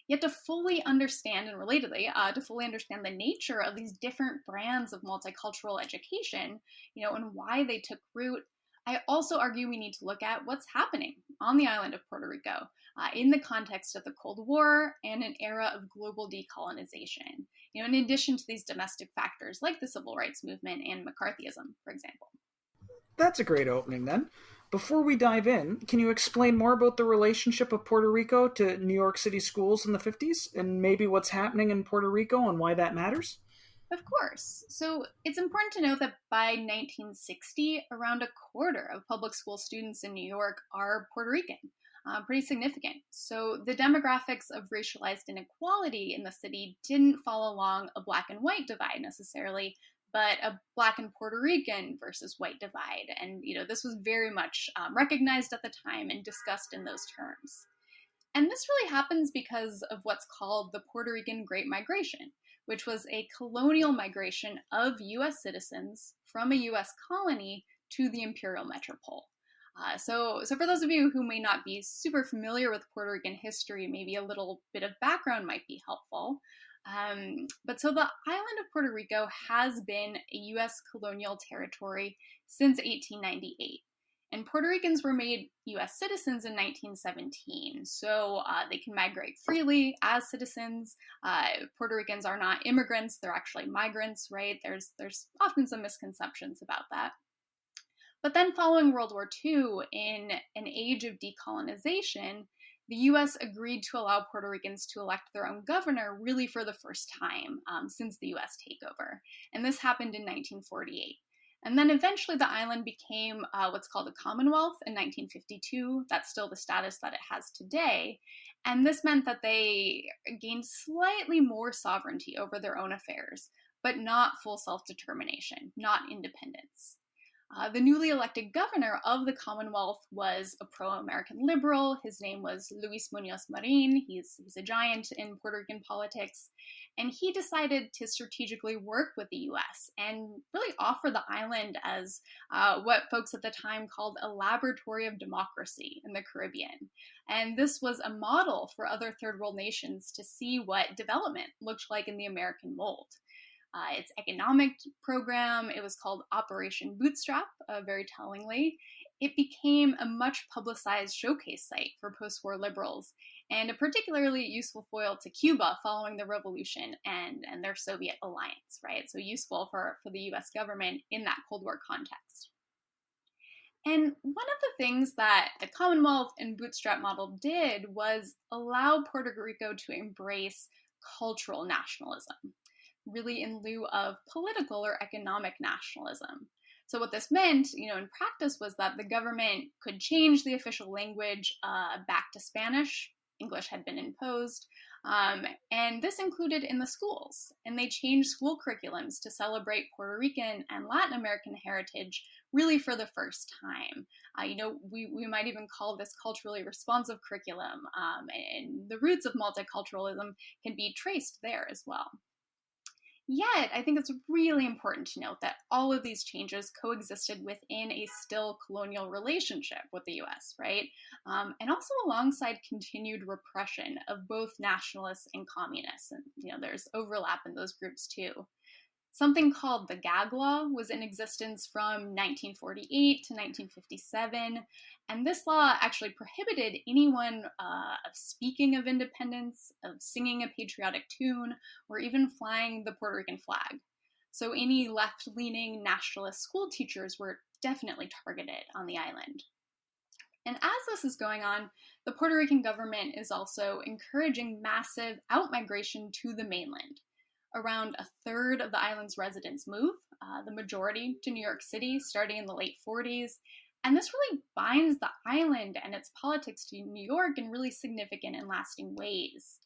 Yet to fully understand, and relatedly, to fully understand the nature of these different brands of multicultural education, and why they took root, I also argue we need to look at what's happening on the island of Puerto Rico in the context of the Cold War and an era of global decolonization, in addition to these domestic factors like the civil rights movement and McCarthyism, for example. That's a great opening then. Before we dive in, can you explain more about the relationship of Puerto Rico to New York City schools in the 50s, and maybe what's happening in Puerto Rico and why that matters? Of course. So it's important to note that by 1960, around a quarter of public school students in New York are Puerto Rican. Pretty significant. So the demographics of racialized inequality in the city didn't follow along a black and white divide necessarily, but a Black and Puerto Rican versus white divide. And, this was very much recognized at the time and discussed in those terms. And this really happens because of what's called the Puerto Rican Great Migration, which was a colonial migration of U.S. citizens from a U.S. colony to the imperial metropole. So for those of you who may not be super familiar with Puerto Rican history, maybe a little bit of background might be helpful. But so the island of Puerto Rico has been a U.S. colonial territory since 1898. And Puerto Ricans were made U.S. citizens in 1917, so they can migrate freely as citizens. Puerto Ricans are not immigrants, they're actually migrants, right? There's often some misconceptions about that. But then following World War II, in an age of decolonization, the U.S. agreed to allow Puerto Ricans to elect their own governor really for the first time since the U.S. takeover. And this happened in 1948. And then eventually the island became what's called a Commonwealth in 1952. That's still the status that it has today. And this meant that they gained slightly more sovereignty over their own affairs, but not full self-determination, not independence. The newly elected governor of the Commonwealth was a pro-American liberal. His name was Luis Muñoz Marin. He's a giant in Puerto Rican politics. And he decided to strategically work with the U.S. and really offer the island as what folks at the time called a laboratory of democracy in the Caribbean. And this was a model for other third world nations to see what development looked like in the American mold. Its economic program, it was called Operation Bootstrap, very tellingly. It became a much publicized showcase site for post-war liberals, and a particularly useful foil to Cuba following the revolution and their Soviet alliance, right? So useful for the US government in that Cold War context. And one of the things that the Commonwealth and Bootstrap model did was allow Puerto Rico to embrace cultural nationalism, really in lieu of political or economic nationalism. So what this meant, in practice was that the government could change the official language back to Spanish. English had been imposed. And this included in the schools. And they changed school curriculums to celebrate Puerto Rican and Latin American heritage really for the first time. We might even call this culturally responsive curriculum. And the roots of multiculturalism can be traced there as well. Yet, I think it's really important to note that all of these changes coexisted within a still colonial relationship with the US, right? And also alongside continued repression of both nationalists and communists. And, there's overlap in those groups too. Something called the Gag Law was in existence from 1948 to 1957, and this law actually prohibited anyone of speaking of independence, of singing a patriotic tune, or even flying the Puerto Rican flag. So any left-leaning nationalist school teachers were definitely targeted on the island. And as this is going on, the Puerto Rican government is also encouraging massive outmigration to the mainland. Around a third of the island's residents move, the majority to New York City, starting in the late 40s. And this really binds the island and its politics to New York in really significant and lasting ways.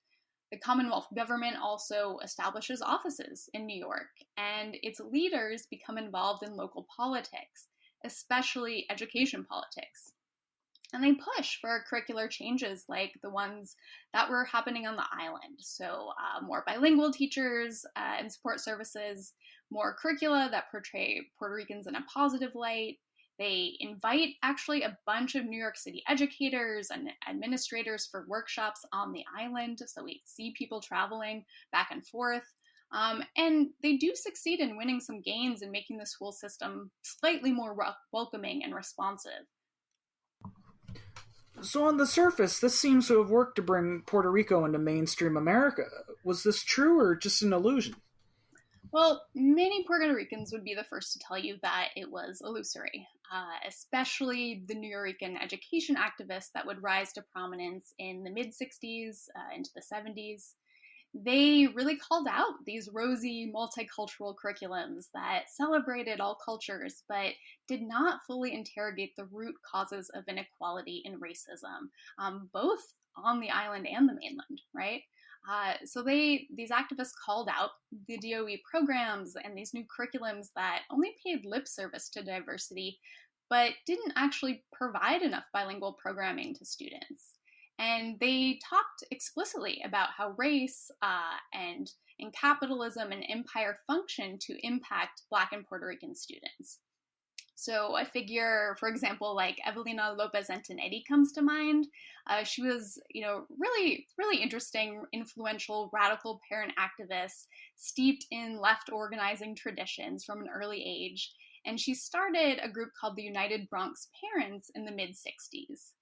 The Commonwealth government also establishes offices in New York, and its leaders become involved in local politics, especially education politics. And they push for curricular changes like the ones that were happening on the island. So more bilingual teachers and support services, more curricula that portray Puerto Ricans in a positive light. They invite actually a bunch of New York City educators and administrators for workshops on the island. So we see people traveling back and forth. And they do succeed in winning some gains and making the school system slightly more welcoming and responsive. So on the surface, this seems to have worked to bring Puerto Rico into mainstream America. Was this true or just an illusion? Well, many Puerto Ricans would be the first to tell you that it was illusory, especially the New Rican education activists that would rise to prominence in the mid-60s into the 70s. They really called out these rosy multicultural curriculums that celebrated all cultures, but did not fully interrogate the root causes of inequality and racism, both on the island and the mainland, right? So these activists called out the DOE programs and these new curriculums that only paid lip service to diversity, but didn't actually provide enough bilingual programming to students. And they talked explicitly about how race and capitalism and empire function to impact Black and Puerto Rican students. So a figure, for example, like Evelina Lopez Antonetti comes to mind. She was, really, really interesting, influential, radical parent activist, steeped in left organizing traditions from an early age. And she started a group called the United Bronx Parents in the mid-60s.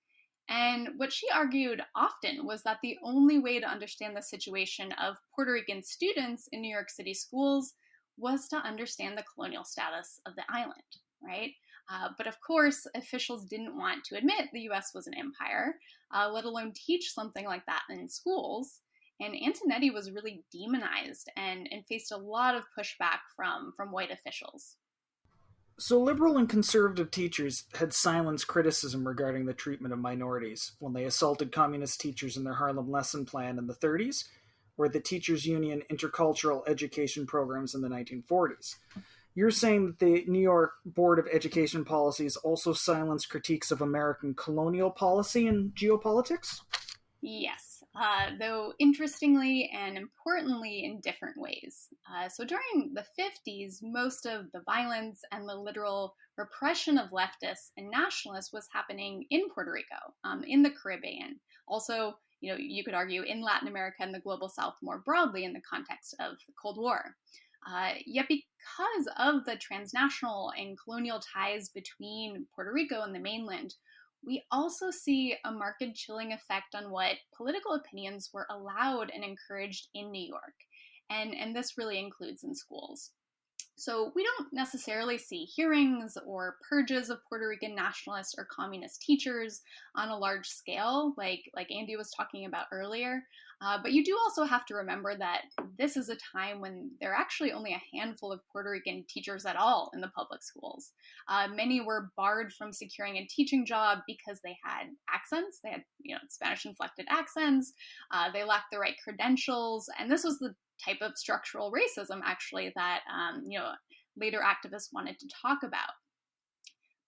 And what she argued often was that the only way to understand the situation of Puerto Rican students in New York City schools was to understand the colonial status of the island, right? But of course, officials didn't want to admit the US was an empire, let alone teach something like that in schools. And Antonetti was really demonized and faced a lot of pushback from white officials. So liberal and conservative teachers had silenced criticism regarding the treatment of minorities when they assaulted communist teachers in their Harlem lesson plan in the 30s, or the Teachers Union intercultural education programs in the 1940s. You're saying that the New York Board of Education policies also silenced critiques of American colonial policy and geopolitics? Yes, though interestingly and importantly in different ways. So during the 50s, most of the violence and the literal repression of leftists and nationalists was happening in Puerto Rico, in the Caribbean. Also, you could argue in Latin America and the global South more broadly in the context of the Cold War. Yet because of the transnational and colonial ties between Puerto Rico and the mainland, we also see a marked chilling effect on what political opinions were allowed and encouraged in New York. And this really includes in schools. So we don't necessarily see hearings or purges of Puerto Rican nationalist or communist teachers on a large scale, like Andy was talking about earlier. But you do also have to remember that this is a time when there are actually only a handful of Puerto Rican teachers at all in the public schools. Many were barred from securing a teaching job because they had accents. They had, Spanish-inflected accents. They lacked the right credentials. And this was the type of structural racism, actually, that, later activists wanted to talk about.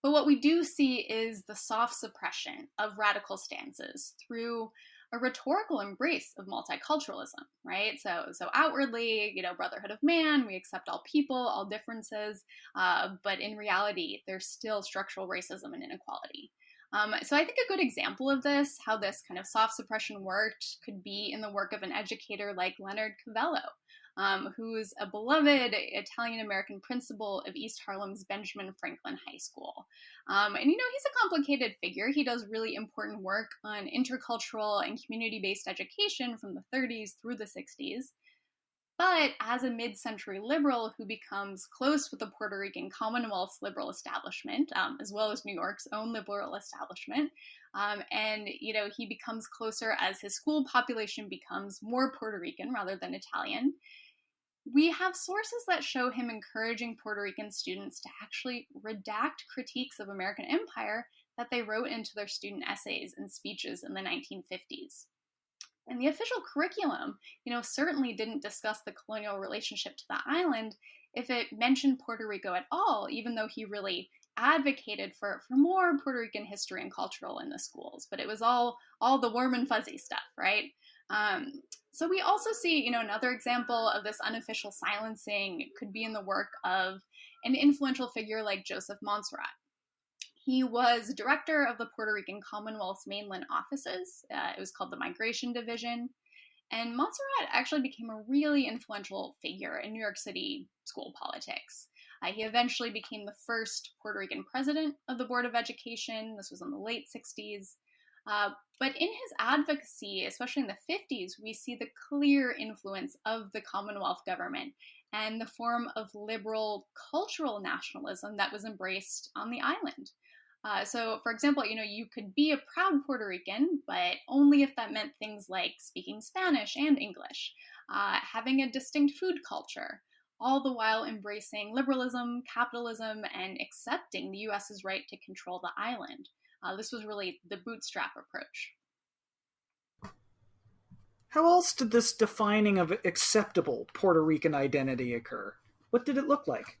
But what we do see is the soft suppression of radical stances through a rhetorical embrace of multiculturalism, right? So outwardly, brotherhood of man, we accept all people, all differences, but in reality, there's still structural racism and inequality. So I think a good example of this, how this kind of soft suppression worked, could be in the work of an educator like Leonard Cavello, who's a beloved Italian-American principal of East Harlem's Benjamin Franklin High School. And he's a complicated figure. He does really important work on intercultural and community-based education from the 30s through the 60s. But as a mid-century liberal who becomes close with the Puerto Rican Commonwealth's liberal establishment, as well as New York's own liberal establishment, and he becomes closer as his school population becomes more Puerto Rican rather than Italian, we have sources that show him encouraging Puerto Rican students to actually redact critiques of American empire that they wrote into their student essays and speeches in the 1950s. And the official curriculum, certainly didn't discuss the colonial relationship to the island if it mentioned Puerto Rico at all, even though he really advocated for more Puerto Rican history and cultural in the schools, but it was all the warm and fuzzy stuff, right? So we also see, another example of this unofficial silencing could be in the work of an influential figure like Joseph Montserrat. He was director of the Puerto Rican Commonwealth's mainland offices. It was called the Migration Division. And Montserrat actually became a really influential figure in New York City school politics. He eventually became the first Puerto Rican president of the Board of Education. This was in the late 60s. But in his advocacy, especially in the 50s, we see the clear influence of the Commonwealth government and the form of liberal cultural nationalism that was embraced on the island. So, for example, you could be a proud Puerto Rican, but only if that meant things like speaking Spanish and English, having a distinct food culture, all the while embracing liberalism, capitalism, and accepting the U.S.'s right to control the island. This was really the bootstrap approach. How else did this defining of acceptable Puerto Rican identity occur? What did it look like?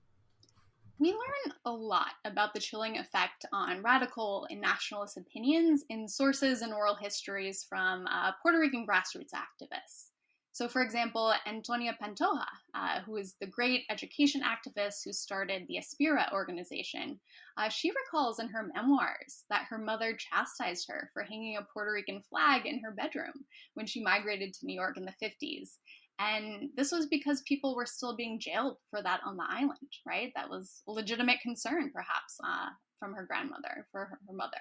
We learn a lot about the chilling effect on radical and nationalist opinions in sources and oral histories from Puerto Rican grassroots activists. So, for example, Antonia Pantoja, who is the great education activist who started the Aspira organization, she recalls in her memoirs that her mother chastised her for hanging a Puerto Rican flag in her bedroom when she migrated to New York in the 50s. And this was because people were still being jailed for that on the island, right? That was a legitimate concern, perhaps, from her grandmother, for her mother.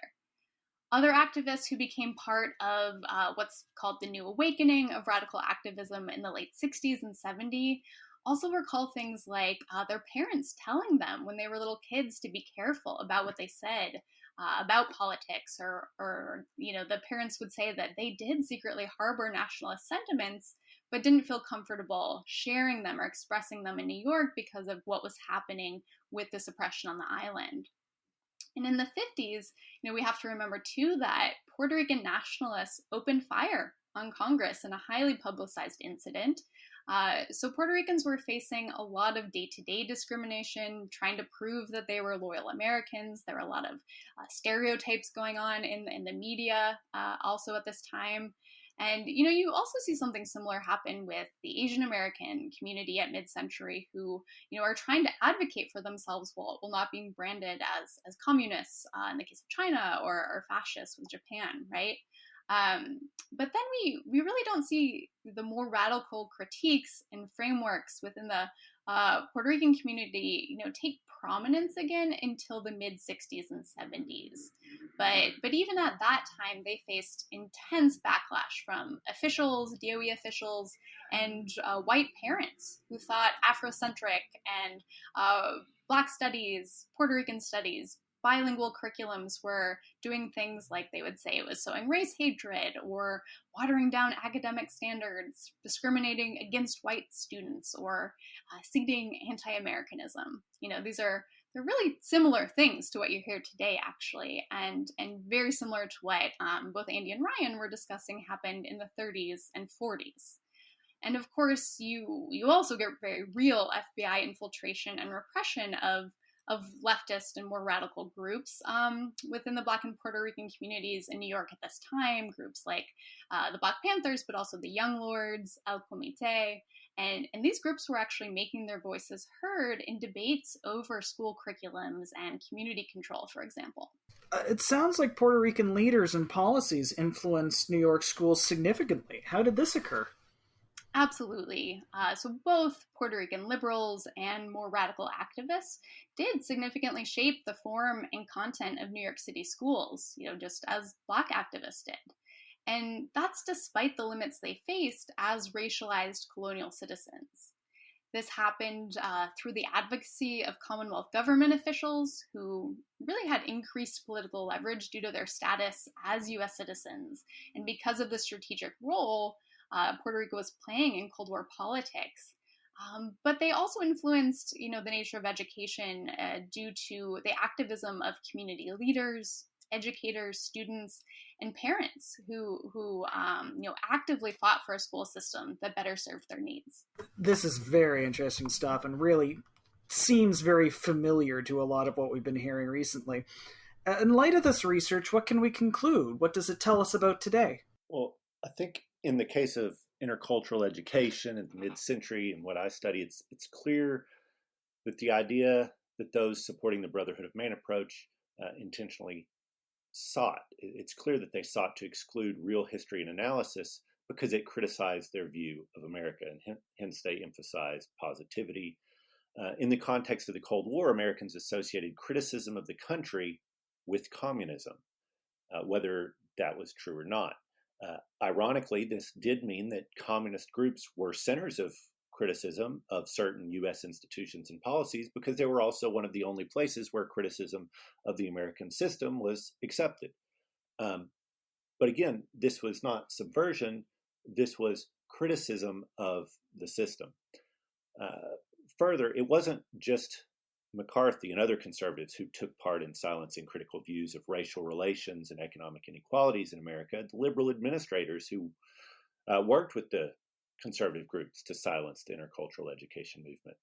Other activists who became part of what's called the New Awakening of radical activism in the late 60s and 70s also recall things like their parents telling them when they were little kids to be careful about what they said about politics, or the parents would say that they did secretly harbor nationalist sentiments, but didn't feel comfortable sharing them or expressing them in New York because of what was happening with the suppression on the island. And in the 50s, we have to remember too that Puerto Rican nationalists opened fire on Congress in a highly publicized incident. So Puerto Ricans were facing a lot of day-to-day discrimination, trying to prove that they were loyal Americans. There were a lot of stereotypes going on in the media also at this time. And, you also see something similar happen with the Asian American community at mid-century who, are trying to advocate for themselves while not being branded as communists in the case of China or fascists with Japan, right? But then we really don't see the more radical critiques and frameworks within the Puerto Rican community, take prominence again until the mid-60s and 70s. But even at that time, they faced intense backlash from officials, DOE officials, and white parents who thought Afrocentric and Black studies, Puerto Rican studies, bilingual curriculums were doing things like they would say it was sowing race hatred or watering down academic standards, discriminating against white students, or seeding anti-Americanism. They're really similar things to what you hear today, actually, and very similar to what both Andy and Ryan were discussing happened in the 30s and 40s. And of course, you also get very real FBI infiltration and repression of leftist and more radical groups within the Black and Puerto Rican communities in New York at this time, groups like the Black Panthers, but also the Young Lords, El Comité. And these groups were actually making their voices heard in debates over school curriculums and community control, for example. It sounds like Puerto Rican leaders and policies influenced New York schools significantly. How did this occur? Absolutely. So both Puerto Rican liberals and more radical activists did significantly shape the form and content of New York City schools, just as Black activists did. And that's despite the limits they faced as racialized colonial citizens. This happened through the advocacy of Commonwealth government officials who really had increased political leverage due to their status as U.S. citizens. And because of the strategic role Puerto Rico was playing in Cold War politics. But they also influenced, the nature of education due to the activism of community leaders, educators, students, and parents who actively fought for a school system that better served their needs. This is very interesting stuff and really seems very familiar to a lot of what we've been hearing recently. In light of this research, what can we conclude? What does it tell us about today? Well, I think in the case of intercultural education in the mid-century and what I study, it's clear that the idea that those supporting the Brotherhood of Man approach intentionally sought, it's clear that they sought to exclude real history and analysis because it criticized their view of America, and hence they emphasized positivity. In the context of the Cold War, Americans associated criticism of the country with communism, whether that was true or not. Ironically, this did mean that communist groups were centers of criticism of certain U.S. institutions and policies because they were also one of the only places where criticism of the American system was accepted. But again, this was not subversion. This was criticism of the system. Further, it wasn't just McCarthy and other conservatives who took part in silencing critical views of racial relations and economic inequalities in America. The liberal administrators who worked with the conservative groups to silence the intercultural education movement.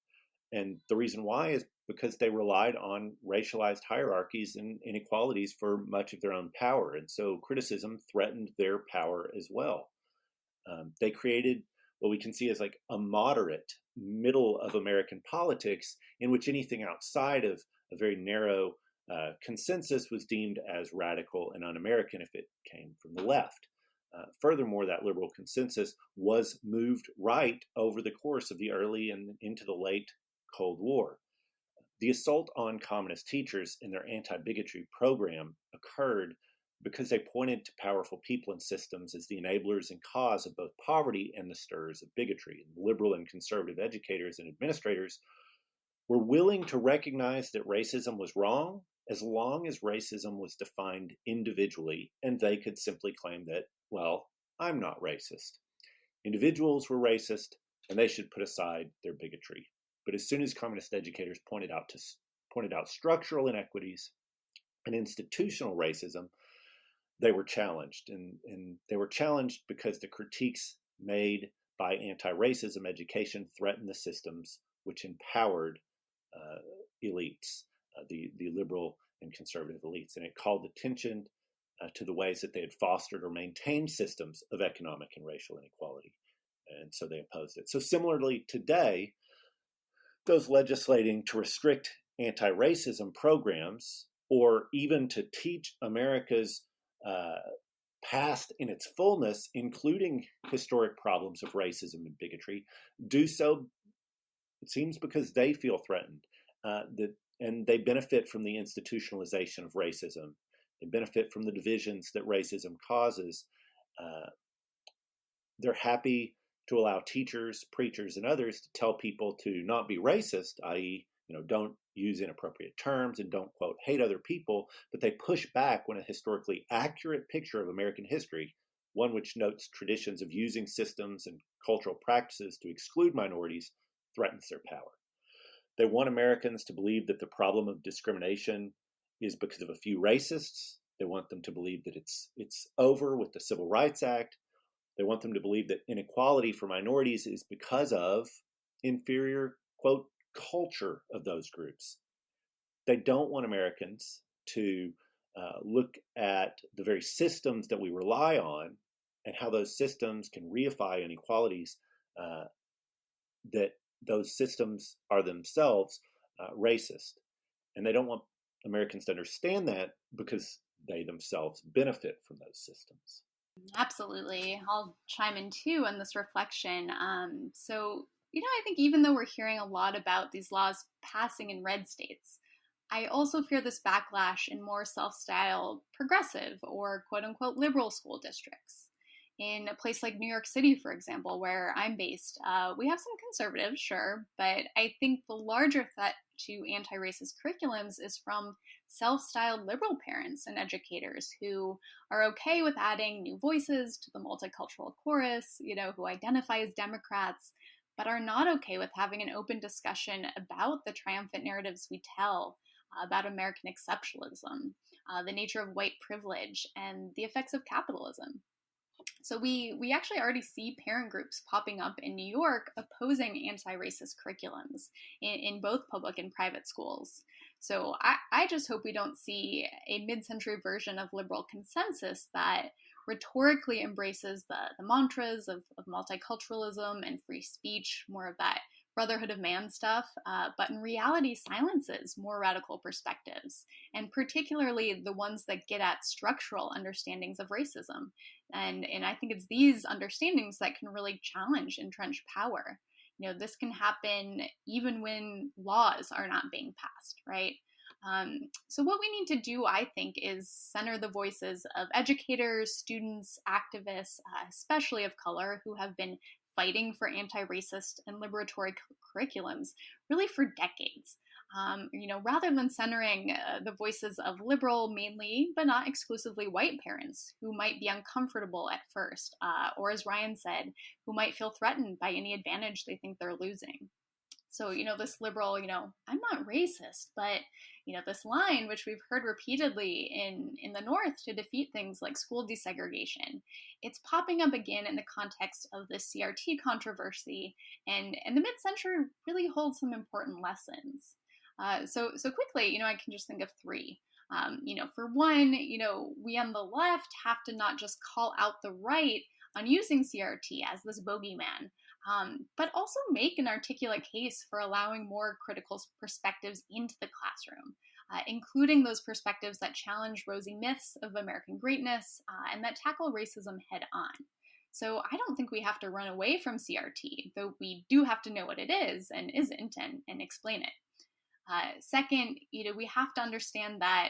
And the reason why is because they relied on racialized hierarchies and inequalities for much of their own power. And so criticism threatened their power as well. They created what we can see as like a moderate middle of American politics in which anything outside of a very narrow consensus was deemed as radical and un-American if it came from the left. Furthermore, that liberal consensus was moved right over the course of the early and into the late Cold War. The assault on communist teachers in their anti-bigotry program occurred because they pointed to powerful people and systems as the enablers and cause of both poverty and the stirs of bigotry. And liberal and conservative educators and administrators were willing to recognize that racism was wrong as long as racism was defined individually, and they could simply claim that, well, I'm not racist. Individuals were racist, and they should put aside their bigotry. But as soon as communist educators pointed out structural inequities and institutional racism, they were challenged. And they were challenged because the critiques made by anti-racism education threatened the systems which empowered elites, the liberal and conservative elites. And it called attention to the ways that they had fostered or maintained systems of economic and racial inequality. And so they opposed it. So similarly today, those legislating to restrict anti-racism programs or even to teach America's past in its fullness, including historic problems of racism and bigotry, do so, it seems, because they feel threatened. And they benefit from the institutionalization of racism. They benefit from the divisions that racism causes. They're happy to allow teachers, preachers, and others to tell people to not be racist, i.e., don't use inappropriate terms and don't, quote, hate other people, but they push back when a historically accurate picture of American history, one which notes traditions of using systems and cultural practices to exclude minorities, threatens their power. They want Americans to believe that the problem of discrimination is because of a few racists. They want them to believe that it's over with the Civil Rights Act. They want them to believe that inequality for minorities is because of inferior, quote, culture of those groups. They don't want Americans to look at the very systems that we rely on and how those systems can reify inequalities, that those systems are themselves racist. And they don't want Americans to understand that because they themselves benefit from those systems. Absolutely. I'll chime in too on this reflection. I think even though we're hearing a lot about these laws passing in red states, I also fear this backlash in more self-styled progressive or quote-unquote liberal school districts. In a place like New York City, for example, where I'm based, we have some conservatives, sure, but I think the larger threat to anti-racist curriculums is from self-styled liberal parents and educators who are okay with adding new voices to the multicultural chorus, who identify as Democrats, but are not okay with having an open discussion about the triumphant narratives we tell about American exceptionalism, the nature of white privilege, and the effects of capitalism. So we actually already see parent groups popping up in New York opposing anti-racist curriculums in both public and private schools. So I just hope we don't see a mid-century version of liberal consensus that rhetorically embraces the mantras of multiculturalism and free speech, more of that brotherhood of man stuff, but in reality silences more radical perspectives, and particularly the ones that get at structural understandings of racism. And I think it's these understandings that can really challenge entrenched power. This can happen even when laws are not being passed, right? So what we need to do, I think, is center the voices of educators, students, activists, especially of color, who have been fighting for anti-racist and liberatory curriculums really for decades. Rather than centering the voices of liberal, mainly, but not exclusively white parents who might be uncomfortable at first, or as Ryan said, who might feel threatened by any advantage they think they're losing. So, this liberal, I'm not racist, but, this line, which we've heard repeatedly in the North to defeat things like school desegregation, it's popping up again in the context of the CRT controversy, and the mid-century really holds some important lessons. So quickly, I can just think of three. For one, we on the left have to not just call out the right on using CRT as this bogeyman, but also make an articulate case for allowing more critical perspectives into the classroom, including those perspectives that challenge rosy myths of American greatness and that tackle racism head on. So I don't think we have to run away from CRT, though we do have to know what it is and isn't and explain it. Second, we have to understand that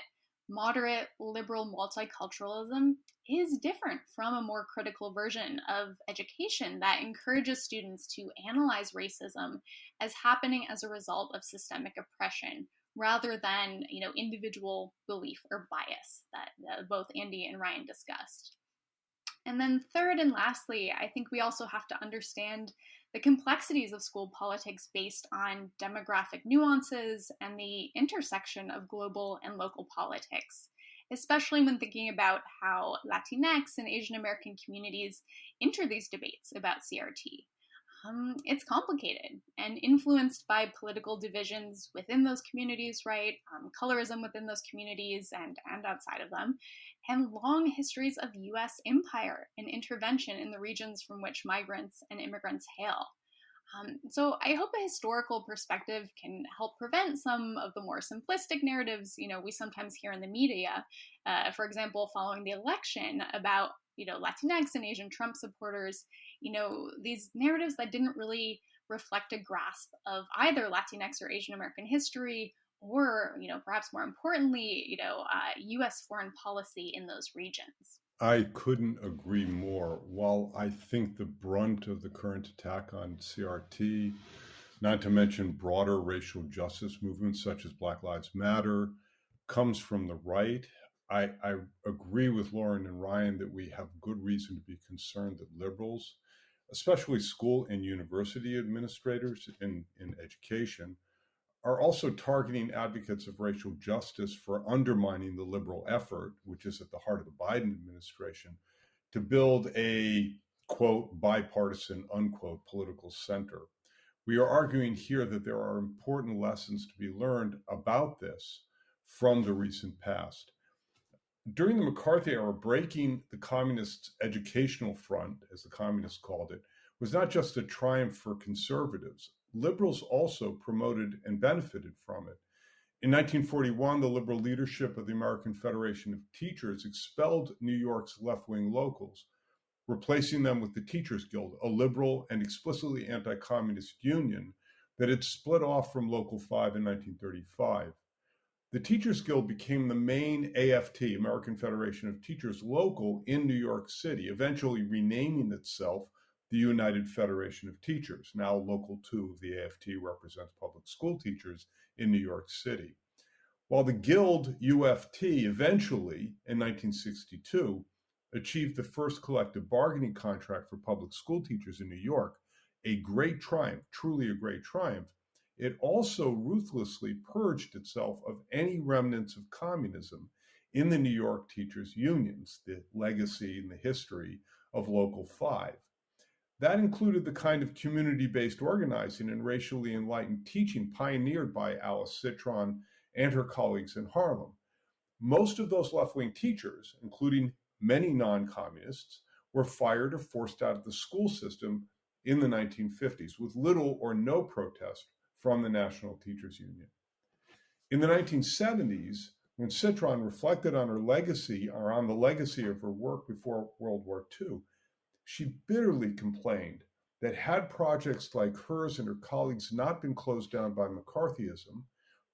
moderate liberal multiculturalism is different from a more critical version of education that encourages students to analyze racism as happening as a result of systemic oppression rather than, individual belief or bias that both Andy and Ryan discussed. And then third and lastly, I think we also have to understand the complexities of school politics based on demographic nuances and the intersection of global and local politics, especially when thinking about how Latinx and Asian American communities enter these debates about CRT. It's complicated and influenced by political divisions within those communities, right? Colorism within those communities and outside of them, and long histories of U.S. empire and intervention in the regions from which migrants and immigrants hail. So I hope a historical perspective can help prevent some of the more simplistic narratives, we sometimes hear in the media. For example, following the election about, Latinx and Asian Trump supporters, these narratives that didn't really reflect a grasp of either Latinx or Asian American history or, perhaps more importantly, U.S. foreign policy in those regions. I couldn't agree more. While I think the brunt of the current attack on CRT, not to mention broader racial justice movements such as Black Lives Matter, comes from the right, I agree with Lauren and Ryan that we have good reason to be concerned that liberals, especially school and university administrators in education, are also targeting advocates of racial justice for undermining the liberal effort, which is at the heart of the Biden administration, to build a, quote, bipartisan, unquote, political center. We are arguing here that there are important lessons to be learned about this from the recent past. During the McCarthy era, breaking the communists' educational front, as the communists called it, was not just a triumph for conservatives. Liberals also promoted and benefited from it. In 1941, the liberal leadership of the American Federation of Teachers expelled New York's left-wing locals, replacing them with the Teachers Guild, a liberal and explicitly anti-communist union that had split off from Local 5 in 1935. The Teachers Guild became the main AFT, American Federation of Teachers, local in New York City, eventually renaming itself the United Federation of Teachers. Now Local 2 of the AFT represents public school teachers in New York City. While the Guild UFT eventually, in 1962, achieved the first collective bargaining contract for public school teachers in New York, a great triumph, truly a great triumph, it also ruthlessly purged itself of any remnants of communism in the New York teachers' unions, the legacy and the history of Local 5. That included the kind of community-based organizing and racially enlightened teaching pioneered by Alice Citron and her colleagues in Harlem. Most of those left-wing teachers, including many non-communists, were fired or forced out of the school system in the 1950s with little or no protest from the National Teachers Union. In the 1970s, when Citron reflected on her legacy, or on the legacy of her work before World War II, she bitterly complained that had projects like hers and her colleagues not been closed down by McCarthyism,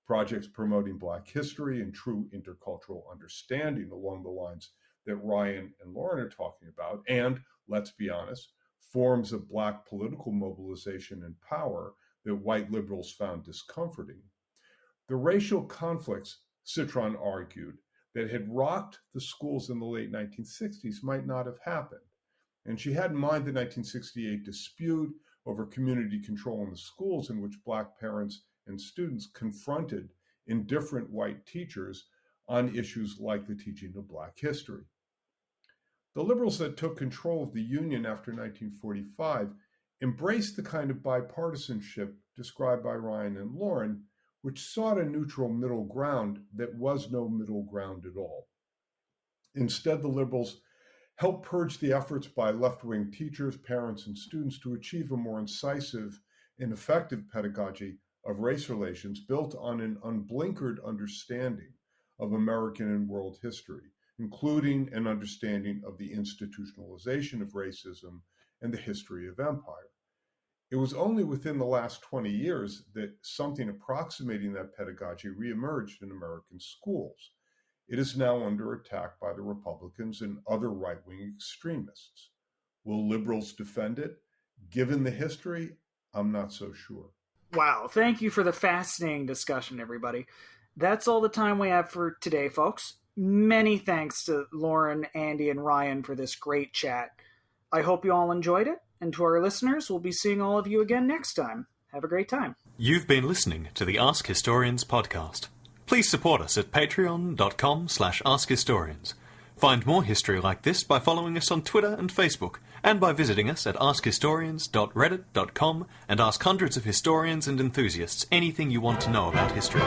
projects promoting Black history and true intercultural understanding along the lines that Ryan and Lauren are talking about, and, let's be honest, forms of Black political mobilization and power that white liberals found discomforting, the racial conflicts, Citron argued, that had rocked the schools in the late 1960s might not have happened. And she had in mind the 1968 dispute over community control in the schools in which Black parents and students confronted indifferent white teachers on issues like the teaching of Black history. The liberals that took control of the Union after 1945 embraced the kind of bipartisanship described by Ryan and Lauren, which sought a neutral middle ground that was no middle ground at all. Instead, the liberals helped purge the efforts by left-wing teachers, parents, and students to achieve a more incisive and effective pedagogy of race relations built on an unblinkered understanding of American and world history, including an understanding of the institutionalization of racism and the history of empire. It was only within the last 20 years that something approximating that pedagogy reemerged in American schools. It is now under attack by the Republicans and other right-wing extremists. Will liberals defend it? Given the history, I'm not so sure. Wow, thank you for the fascinating discussion, everybody. That's all the time we have for today, folks. Many thanks to Lauren, Andy, and Ryan for this great chat. I hope you all enjoyed it, and to our listeners, we'll be seeing all of you again next time. Have a great time. You've been listening to the Ask Historians podcast. Please support us at patreon.com/askhistorians. Find more history like this by following us on Twitter and Facebook, and by visiting us at askhistorians.reddit.com and ask hundreds of historians and enthusiasts anything you want to know about history.